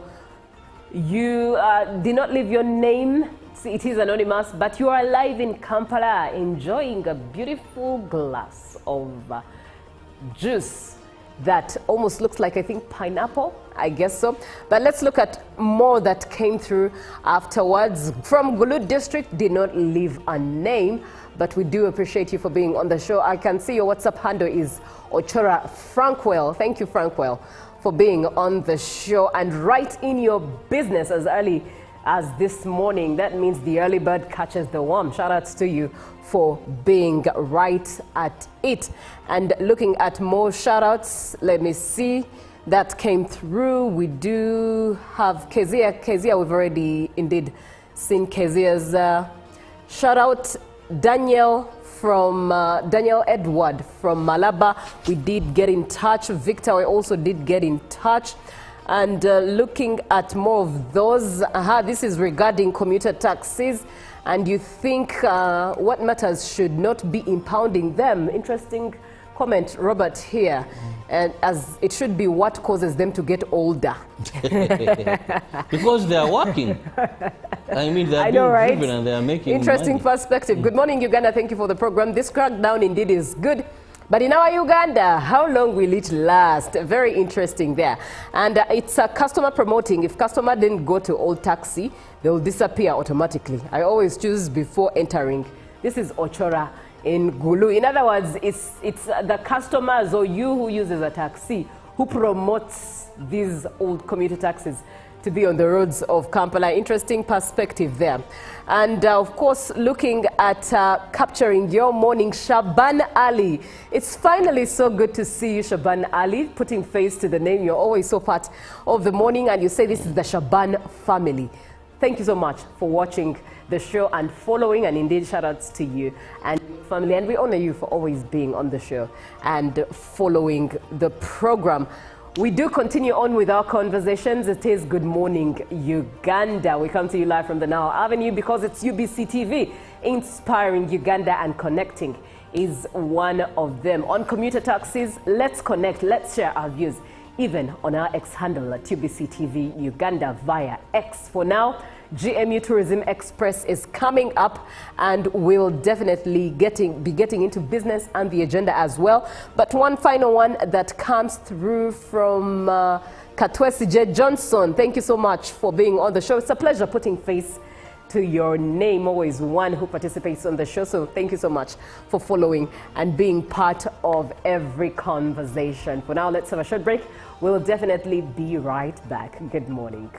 you did not leave your name. It is anonymous, but you are live in Kampala enjoying a beautiful glass of juice that almost looks like, I think, pineapple, I guess so. But let's look at more that came through afterwards. From Gulu District, did not leave a name, but we do appreciate you for being on the show. I can see your WhatsApp handle is Ochora Frankwell. Thank you, Frankwell, for being on the show and right in your business as early as this morning. That means the early bird catches the worm. Shout outs to you for being right at it. And looking at more shout outs, let me see that came through. We do have Kezia. Kezia, we've already indeed seen Kezia's shout out. Daniel from Daniel Edward from Malaba, we did get in touch. Victor, we also did get in touch. And looking at more of those, this is regarding commuter taxis, and you think what matters should not be impounding them. Interesting comment, Robert, here. And as it should be what causes them to get older. Because they are working. I mean, they are being driven and they are making interesting money. Perspective. Good morning, Uganda. Thank you for the program. This crackdown indeed is good. But in our Uganda, how long will it last? Very interesting there. And it's a customer promoting. If customer didn't go to old taxi, they'll disappear automatically. I always choose before entering. This is Ochora in Gulu. In other words, it's the customers or you who uses a taxi who promotes these old commuter taxis to be on the roads of Kampala. Interesting perspective there. And of course, looking at capturing your morning, Shaban Ali. It's finally so good to see you, Shaban Ali, putting face to the name. You're always so part of the morning, and you say this is the Shaban family. Thank you so much for watching the show and following, and indeed shout outs to you and family, and we honor you for always being on the show and following the program. We do continue on with our conversations. It is Good Morning Uganda. We come to you live from the Now Avenue because it's UBC TV. Inspiring Uganda and connecting is one of them. On commuter taxis, let's connect, let's share our views, even on our X handle at UBC TV Uganda via X. For now, GMU Tourism Express is coming up, and we'll definitely be getting into business and the agenda as well. But one final one that comes through from Katwesi J. Johnson. Thank you so much for being on the show. It's a pleasure putting face to your name, always one who participates on the show. So thank you so much for following and being part of every conversation. For now, let's have a short break. We'll definitely be right back. Good morning.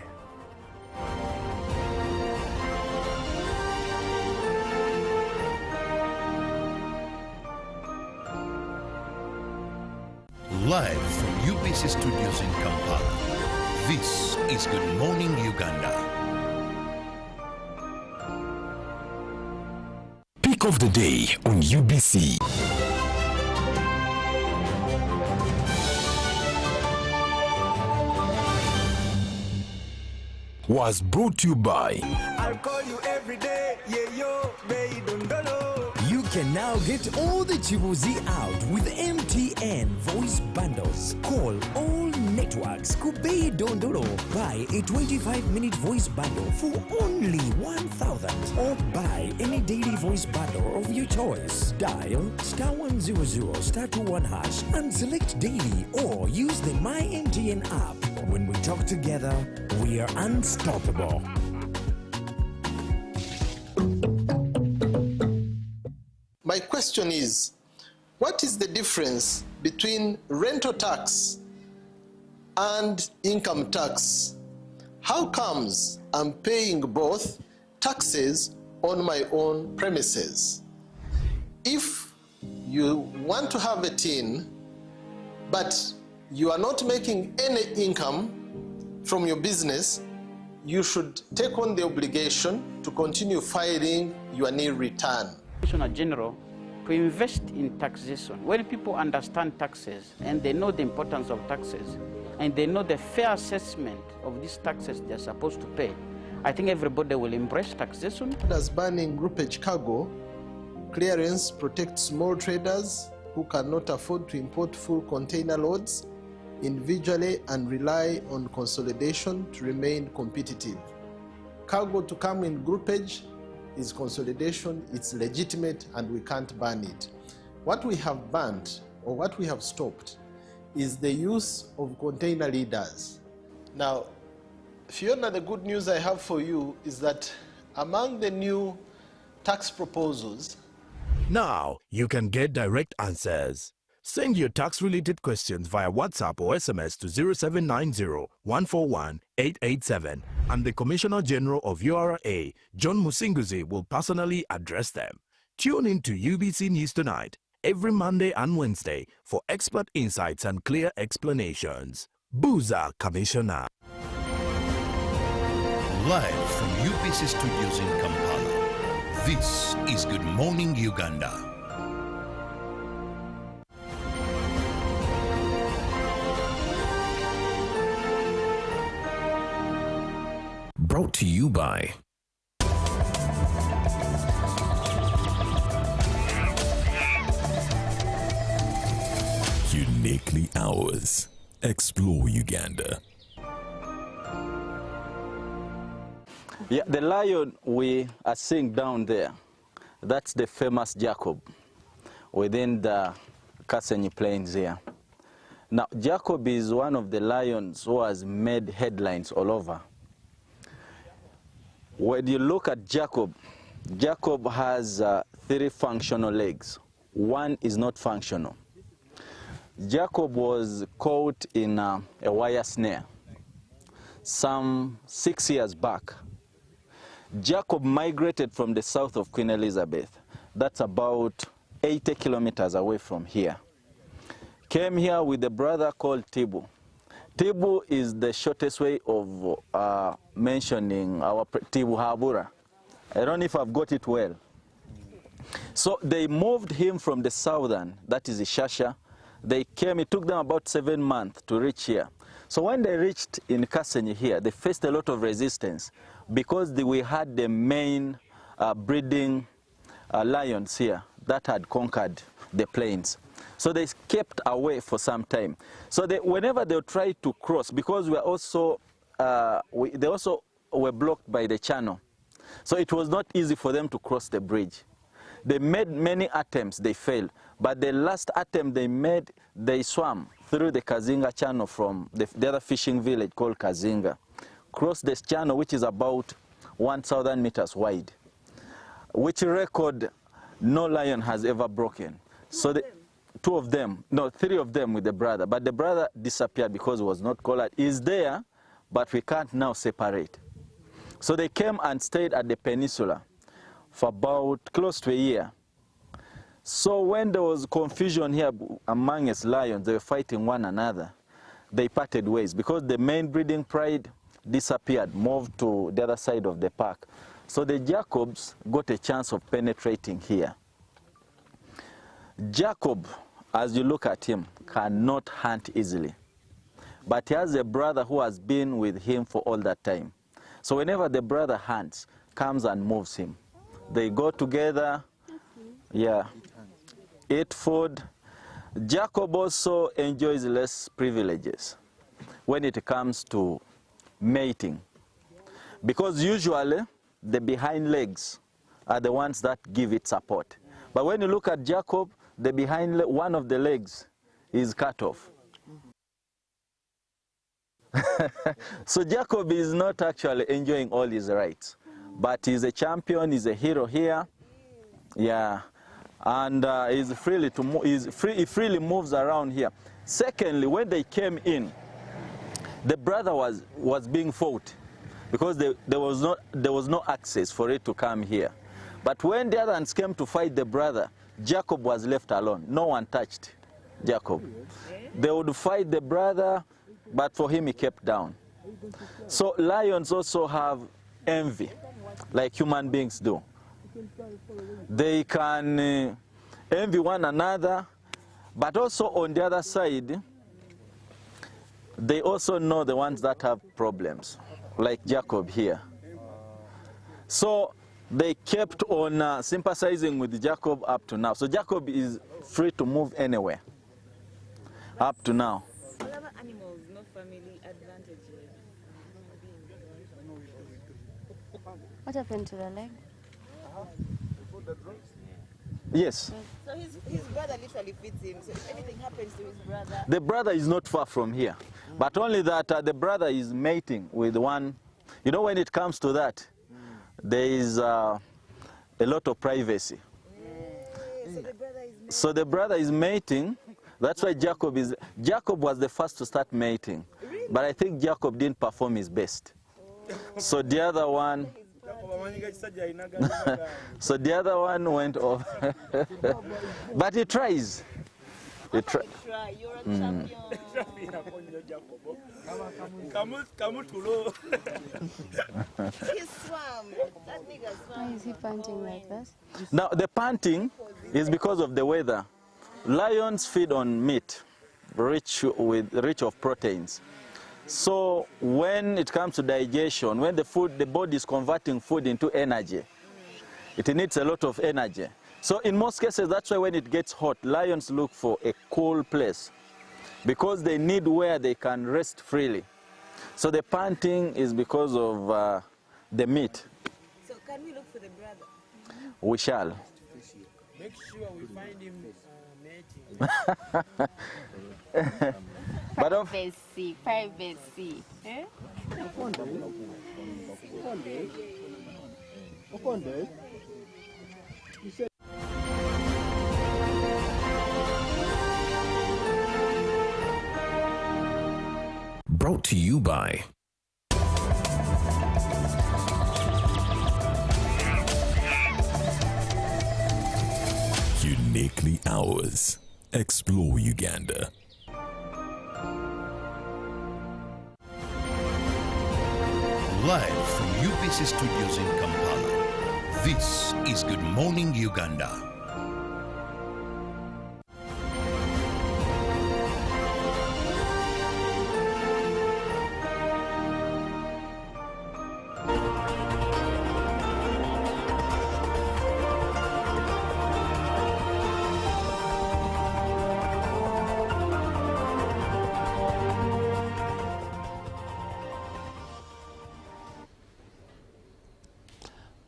Live from UBC Studios in Kampala, this is Good Morning Uganda. Pick of the day on UBC. Was brought to you by I'll call you every day, yeah yo, baby, don't know. You can now get all the Chibuzi out with MTN voice bundles. Call all networks. Kubei Dondoro. Buy a 25-minute voice bundle for only 1,000. Or buy any daily voice bundle of your choice. Dial *100 *21 hash and select daily, or use the My MTN app. When we talk together, we are unstoppable. My question is, what is the difference between rental tax and income tax? How comes I'm paying both taxes on my own premises? If you want to have a tin, but you are not making any income from your business, you should take on the obligation to continue filing your nil return. Commissioner General, to invest in taxation. When people understand taxes and they know the importance of taxes and they know the fair assessment of these taxes they're supposed to pay, I think everybody will embrace taxation. As banning groupage cargo, clearance protects small traders who cannot afford to import full container loads individually and rely on consolidation to remain competitive. Cargo to come in groupage is consolidation, it's legitimate, and we can't ban it. What we have banned, or what we have stopped, is the use of container leaders. Now, Fiona, the good news I have for you is that among the new tax proposals, Now you can get direct answers. Send your tax-related questions via WhatsApp or SMS to 0790-141-887, and the Commissioner General of URA, John Musinguzi, will personally address them. Tune in to UBC News Tonight every Monday and Wednesday for expert insights and clear explanations. Booza Commissioner. Live from UBC Studios in Kampala, this is Good Morning Uganda. Brought to you by Uniquely Ours. Explore Uganda. Yeah, the lion we are seeing down there, that's the famous Jacob within the Kasenyi Plains here. Now, Jacob is one of the lions who has made headlines all over. When you look at Jacob, Jacob has 3 functional legs. One is not functional. Jacob was caught in a wire snare some 6 years back. Jacob migrated from the south of Queen Elizabeth. That's about 80 kilometers away from here. Came here with a brother called Tibu. Tibu is the shortest way of mentioning our Tibu Habura. I don't know if I've got it well. So they moved him from the southern, that is Ishasha. They came, it took them about 7 months to reach here. So when they reached in Kasenyi here, they faced a lot of resistance because we had the main breeding lions here that had conquered the plains. So they kept away for some time. So whenever they tried to cross, because they also were blocked by the channel, so it was not easy for them to cross the bridge. They made many attempts, they failed. But the last attempt they made, they swam through the Kazinga channel from the other fishing village called Kazinga, crossed this channel, which is about 1,000 meters wide, which record no lion has ever broken. So three of them with the brother, but the brother disappeared because he was not collared. He's there, but we can't now separate. So they came and stayed at the peninsula for about close to a year. So when there was confusion here among us lions, they were fighting one another, they parted ways because the main breeding pride disappeared, moved to the other side of the park. So the Jacobs got a chance of penetrating here. Jacob, as you look at him, cannot hunt easily. But he has a brother who has been with him for all that time. So whenever the brother hunts, comes and moves him. They go together, yeah, eat food. Jacob also enjoys less privileges when it comes to mating, because usually the behind legs are the ones that give it support. But when you look at Jacob, the behind one of the legs is cut off. So Jacob is not actually enjoying all his rights, but he's a champion, he's a hero here, yeah, and he freely moves around here. Secondly, when they came in, the brother was being fought because there was no access for it to come here. But when the other ones came to fight the brother, Jacob was left alone. No one touched Jacob. They would fight the brother, but for him he kept down. So lions also have envy, like human beings do. They can envy one another, but also on the other side, they also know the ones that have problems, like Jacob here. So they kept on sympathizing with Jacob up to now. So Jacob is free to move anywhere up to now. What other animals, no family advantages? What happened to the leg? Yes. So his brother literally feeds him. So if anything happens to his brother... The brother is not far from here, but only that the brother is mating with one. You know, when it comes to that, there is a lot of privacy. So the brother is mating. That's why Jacob was the first to start mating. But I think Jacob didn't perform his best. So the other one... So the other one went off. But he tries. You're a champion. He swam. That nigga swam. Why is he panting like this? Now the panting is because of the weather. Lions feed on meat, rich of proteins. So when it comes to digestion, when the body is converting food into energy, it needs a lot of energy. So in most cases, that's why when it gets hot, lions look for a cool place because they need where they can rest freely. So the panting is because of the meat. So can we look for the brother? We shall. Make sure we find him mating. But privacy. Eh? Brought to you by Uniquely Ours. Explore Uganda. Live from UBC Studios in Kampala, This is Good Morning Uganda.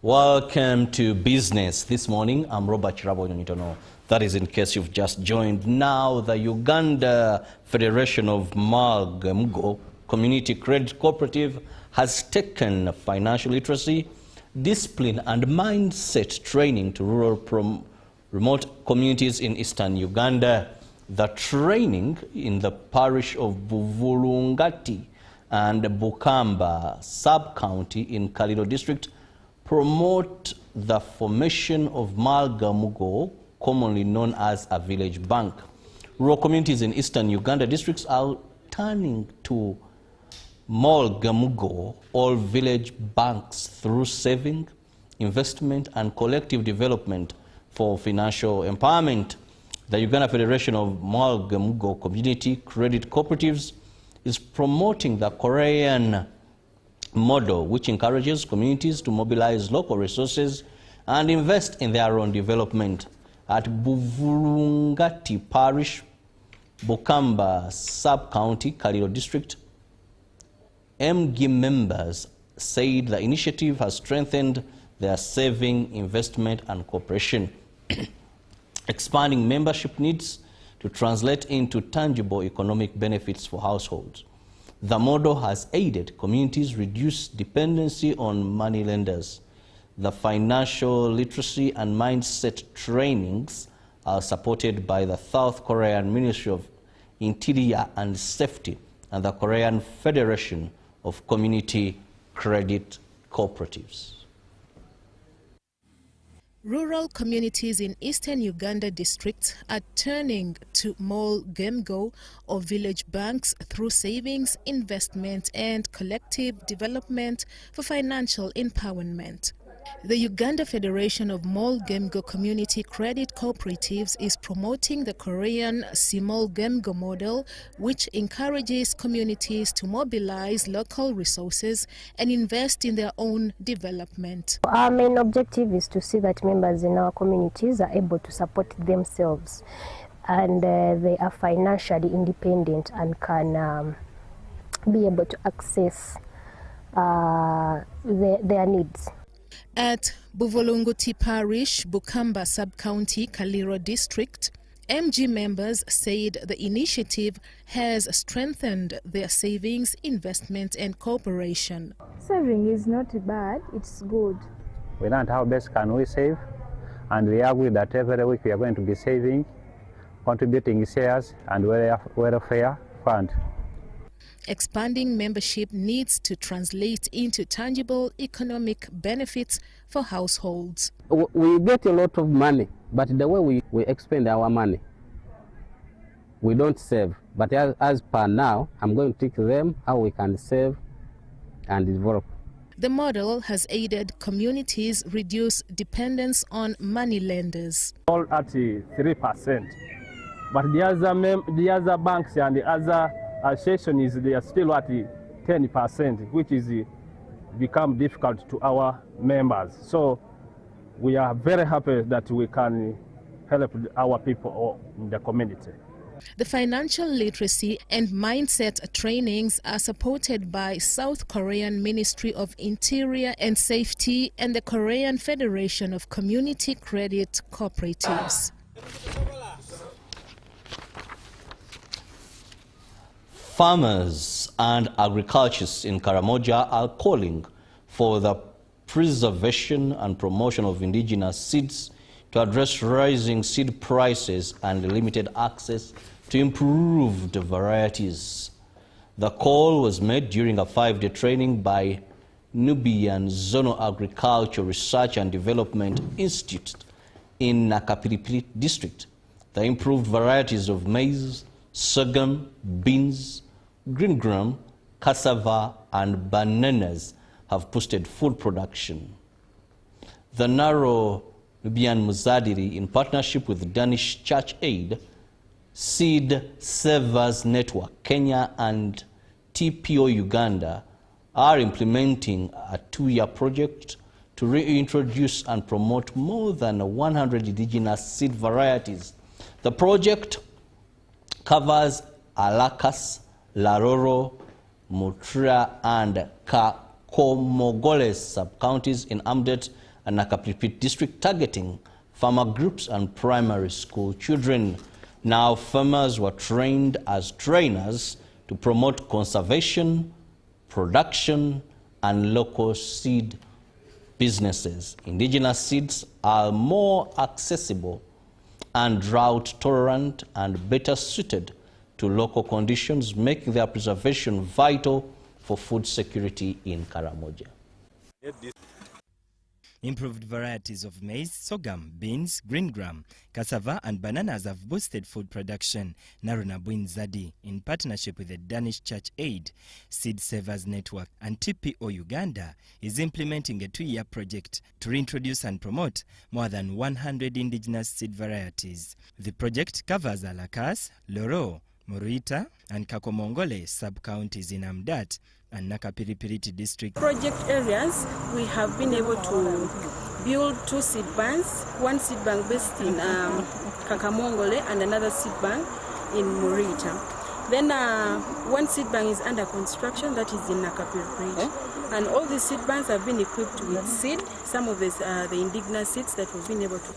Welcome to Business This Morning. I'm Robert Chirabo Nyonitono. That is in case you've just joined. Now, the Uganda Federation of Malgamgo Community Credit Cooperative has taken financial literacy, discipline and mindset training to rural remote communities in eastern Uganda. The training in the parish of Buvulungati and Bukamba sub-county in Kaliro district promote the formation of Malgamugo, commonly known as a village bank. Rural communities in eastern Uganda districts are turning to Malgamugo, all village banks, through saving, investment and collective development for financial empowerment. The Uganda Federation of Malgamugo Community Credit Cooperatives is promoting the Korean model, which encourages communities to mobilize local resources and invest in their own development. At Buvulungati Parish, Bukamba Sub-County, Kaliro District, MG members said the initiative has strengthened their saving, investment and cooperation, expanding membership needs to translate into tangible economic benefits for households. The model has aided communities reduce dependency on money lenders. The financial literacy and mindset trainings are supported by the South Korean Ministry of Interior and Safety and the Korean Federation of Community Credit Cooperatives. Rural communities in eastern Uganda districts are turning to Malgamgo or village banks through savings, investment and collective development for financial empowerment. The Uganda Federation of Malgamgo Community Credit Cooperatives is promoting the Korean Malgamgo model, which encourages communities to mobilize local resources and invest in their own development. Our main objective is to see that members in our communities are able to support themselves and they are financially independent and can be able to access their needs. At Buvulunguti Parish, Bukamba Sub-County, Kaliro District, MG members said the initiative has strengthened their savings, investment and cooperation. Saving is not bad, it's good. We learned how best can we save, and we agree that every week we are going to be saving, contributing shares and welfare fund. Expanding membership needs to translate into tangible economic benefits for households. We get a lot of money, but the way we expend our money, we don't save. But as per now, I'm going to teach them how we can save and develop. The model has aided communities reduce dependence on money lenders. All at 3%, but the other banks and the other associations, they are still at 10%, which is become difficult to our members. So we are very happy that we can help our people in the community. The financial literacy and mindset trainings are supported by South Korean Ministry of Interior and Safety and the Korean Federation of Community Credit Cooperatives. Farmers and agriculturists in Karamoja are calling for the preservation and promotion of indigenous seeds to address rising seed prices and limited access to improved varieties. The call was made during a 5-day training by Nubian Zonal Agriculture Research and Development Institute in Nakapilipili district. The improved varieties of maize, sorghum, beans, green gram, cassava and bananas have boosted food production. the Naro Nubian Muzadiri, in partnership with Danish Church Aid, Seed Savers Network Kenya and TPO Uganda, are implementing a 2-year project to reintroduce and promote more than 100 indigenous seed varieties. The project covers Alakas, Laroro, Mutria, and Kakomogole sub-counties in Amdet and Nakapipit district, targeting farmer groups and primary school children. Now, farmers were trained as trainers to promote conservation, production, and local seed businesses. Indigenous seeds are more accessible and drought-tolerant and better suited to local conditions, making their preservation vital for food security in Karamoja. Improved varieties of maize, sorghum, beans, green gram, cassava and bananas have boosted food production. Narunabwin Zadi, in partnership with the Danish Church Aid, Seed Savers Network and TPO Uganda, is implementing a 2-year project to reintroduce and promote more than 100 indigenous seed varieties. The project covers Alakas, Loro, Moruita and Kakomongole sub-counties in Amdat and Nakapiripiriti district. Project areas, we have been able to build 2 seed banks, one seed bank based in Kakamongole and another seed bank in Moruita. Then one seed bank is under construction, that is in Nakapiripiriti. And all these seed banks have been equipped with seed, some of these are the indigenous seeds that we've been able to.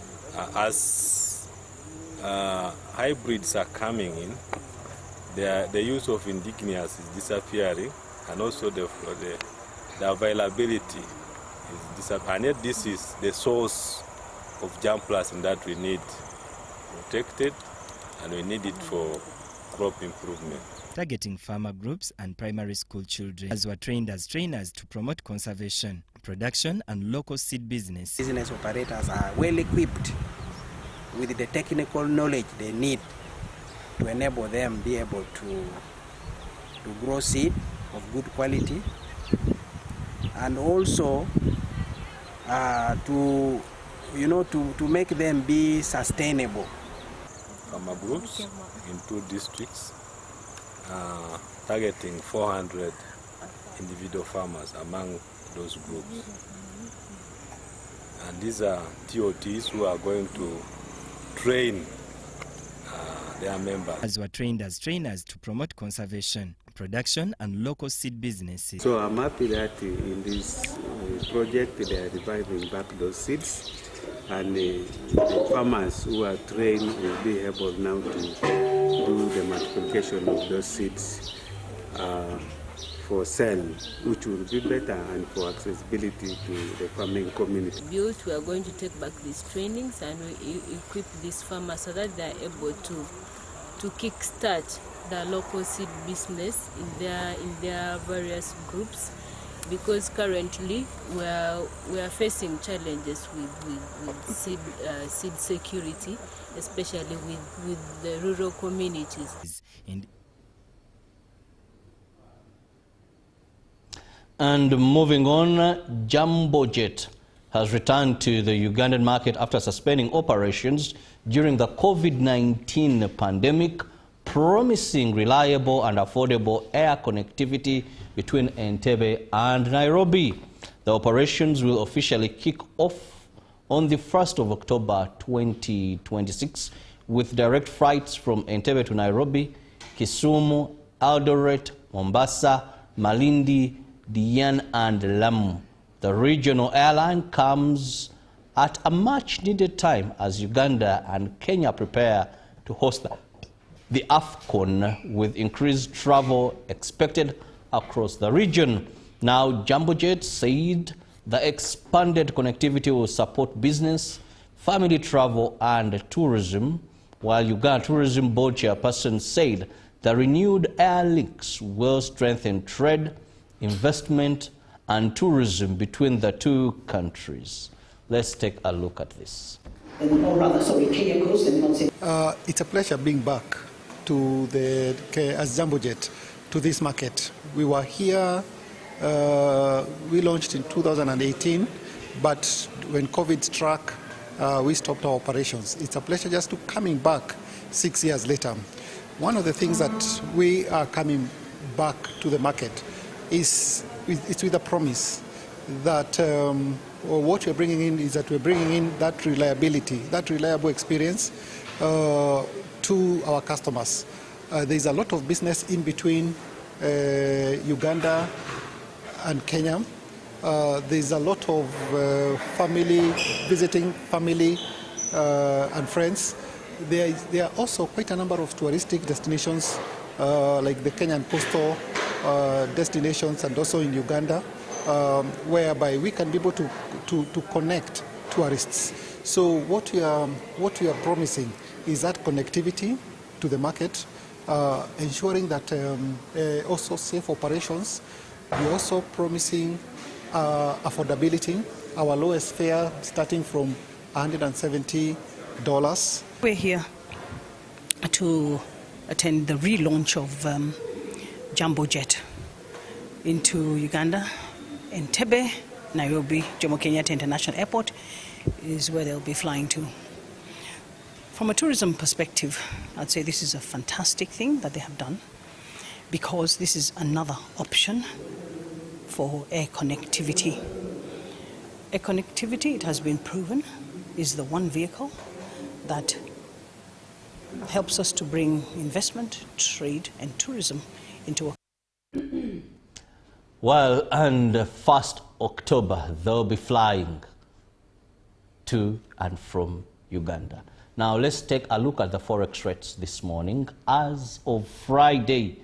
As hybrids are coming in, the use of indigenous is disappearing, and also the availability is disappearing. And yet this is the source of germplasm that we need protected, and we need it for crop improvement. Targeting farmer groups and primary school children, as were trained as trainers to promote conservation, production and local seed business. Business operators are well equipped with the technical knowledge they need to enable them be able to grow seed of good quality, and also to make them be sustainable. Farmer groups in 2 districts, targeting 400 individual farmers among those groups. And these are TOTs who are going to train their members. As were trained as trainers to promote conservation, production and local seed businesses. So I'm happy that in this project they are reviving back those seeds, and the farmers who are trained will be able now to do the multiplication of those seeds for sale, which will be better, and for accessibility to the farming community. We are going to take back these trainings and we equip these farmers so that they are able to kickstart the local seed business in their various groups, because currently we are facing challenges with seed security, especially with the rural communities. And moving on, Jumbo Jet has returned to the Ugandan market after suspending operations during the COVID-19 pandemic, promising reliable and affordable air connectivity between Entebbe and Nairobi. The operations will officially kick off on the 1st of October 2026 with direct flights from Entebbe to Nairobi, Kisumu, Eldoret, Mombasa, Malindi, Diani and Lamu. The regional airline comes at a much-needed time as Uganda and Kenya prepare to host the AFCON, with increased travel expected across the region. Now, Jumbo Jet said the expanded connectivity will support business, family travel and tourism, while Uganda Tourism Board chairperson said the renewed air links will strengthen trade, investment and tourism between the 2 countries. Let's take a look at this. It's a pleasure being back to as Jumbo Jet to this market. We were here, we launched in 2018, but when COVID struck, we stopped our operations. It's a pleasure just to coming back 6 years later. One of the things that we are coming back to the market is it's with a promise that what we're bringing in is that we're bringing in that reliability, that reliable experience to our customers. There's a lot of business in between Uganda and Kenya. There's a lot of family, visiting family and friends. There are also quite a number of touristic destinations like the Kenyan coastal destinations and also in Uganda, whereby we can be able to connect tourists. So what we are promising is that connectivity to the market, ensuring that also safe operations. We're also promising affordability. Our lowest fare starting from $170. We're here to attend the relaunch of Jumbo Jet into Uganda. Entebbe, Nairobi, Jomo Kenyatta International Airport is where they'll be flying to. From a tourism perspective, I'd say this is a fantastic thing that they have done, because this is another option for air connectivity. Air connectivity, it has been proven, is the one vehicle that helps us to bring investment, trade and tourism into a... Well, and 1st October, they'll be flying to and from Uganda. Now, let's take a look at the forex rates this morning. As of Friday,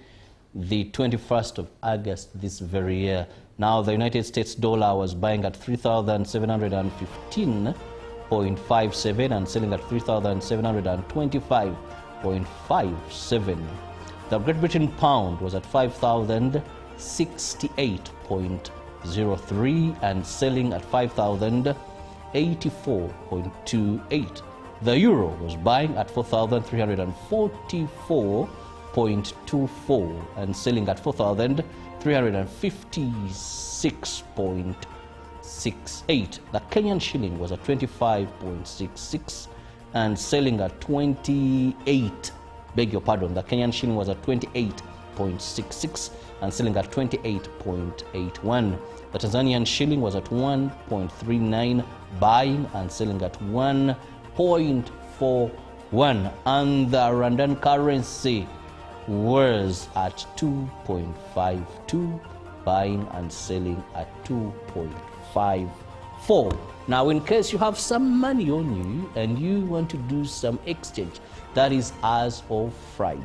the 21st of August this very year, now the United States dollar was buying at 3,715.57 and selling at 3,725.57. The Great Britain pound was at 5,068.03 and selling at 5,084.28. The euro was buying at 4,344.24 and selling at 4,356.68. The Kenyan shilling was at 25.66 and selling at 28. Beg your pardon, the Kenyan shilling was at 28.66 and selling at 28.81. The Tanzanian shilling was at 1.39, buying and selling at 1.41, and the Rwandan currency was at 2.52, buying and selling at 2.54. Now, in case you have some money on you and you want to do some exchange, that is as of Friday.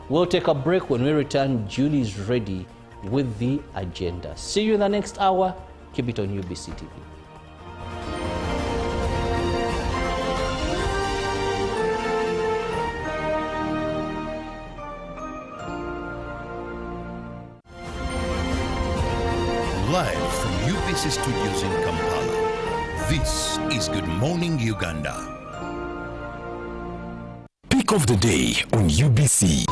We'll take a break. When we return, Julie is ready with the agenda. See you in the next hour. Keep it on UBC TV. Live from UBC Studios in Kampala, this is Good Morning Uganda. Pick of the day on UBC.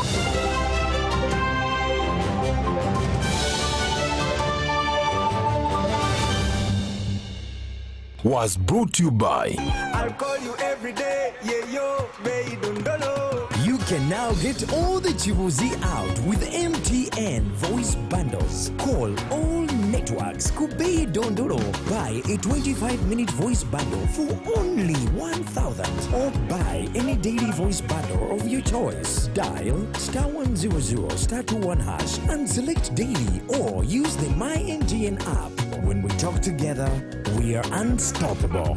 Was brought to you by... I'll call you every day, yeah, yo, baby, dundolo. You can now get all the Chibuzi out with MTN voice bundles. Call all networks. Kubei Dondoro. Buy a 25-minute voice bundle for only 1,000. Or buy any daily voice bundle of your choice. Dial *100 *21 hash and select daily, or use the My MTN app. When we talk together, we are unstoppable.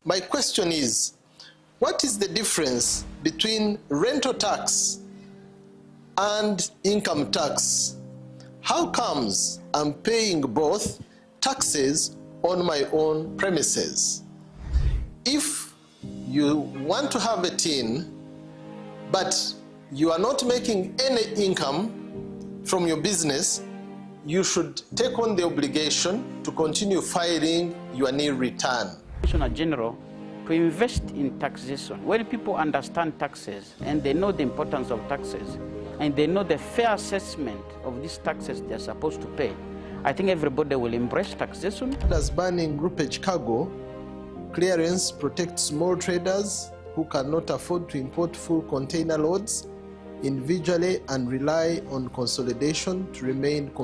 My question is, what is the difference between rental tax and income tax? How comes I'm paying both taxes on my own premises? If you want to have a tin, but you are not making any income from your business, you should take on the obligation to continue filing your nil return. Commissioner General, to invest in taxation. When people understand taxes and they know the importance of taxes, and they know the fair assessment of these taxes they're supposed to pay, I think everybody will embrace taxation. As banning groupage cargo, clearance protects small traders who cannot afford to import full container loads individually and rely on consolidation to remain competitive.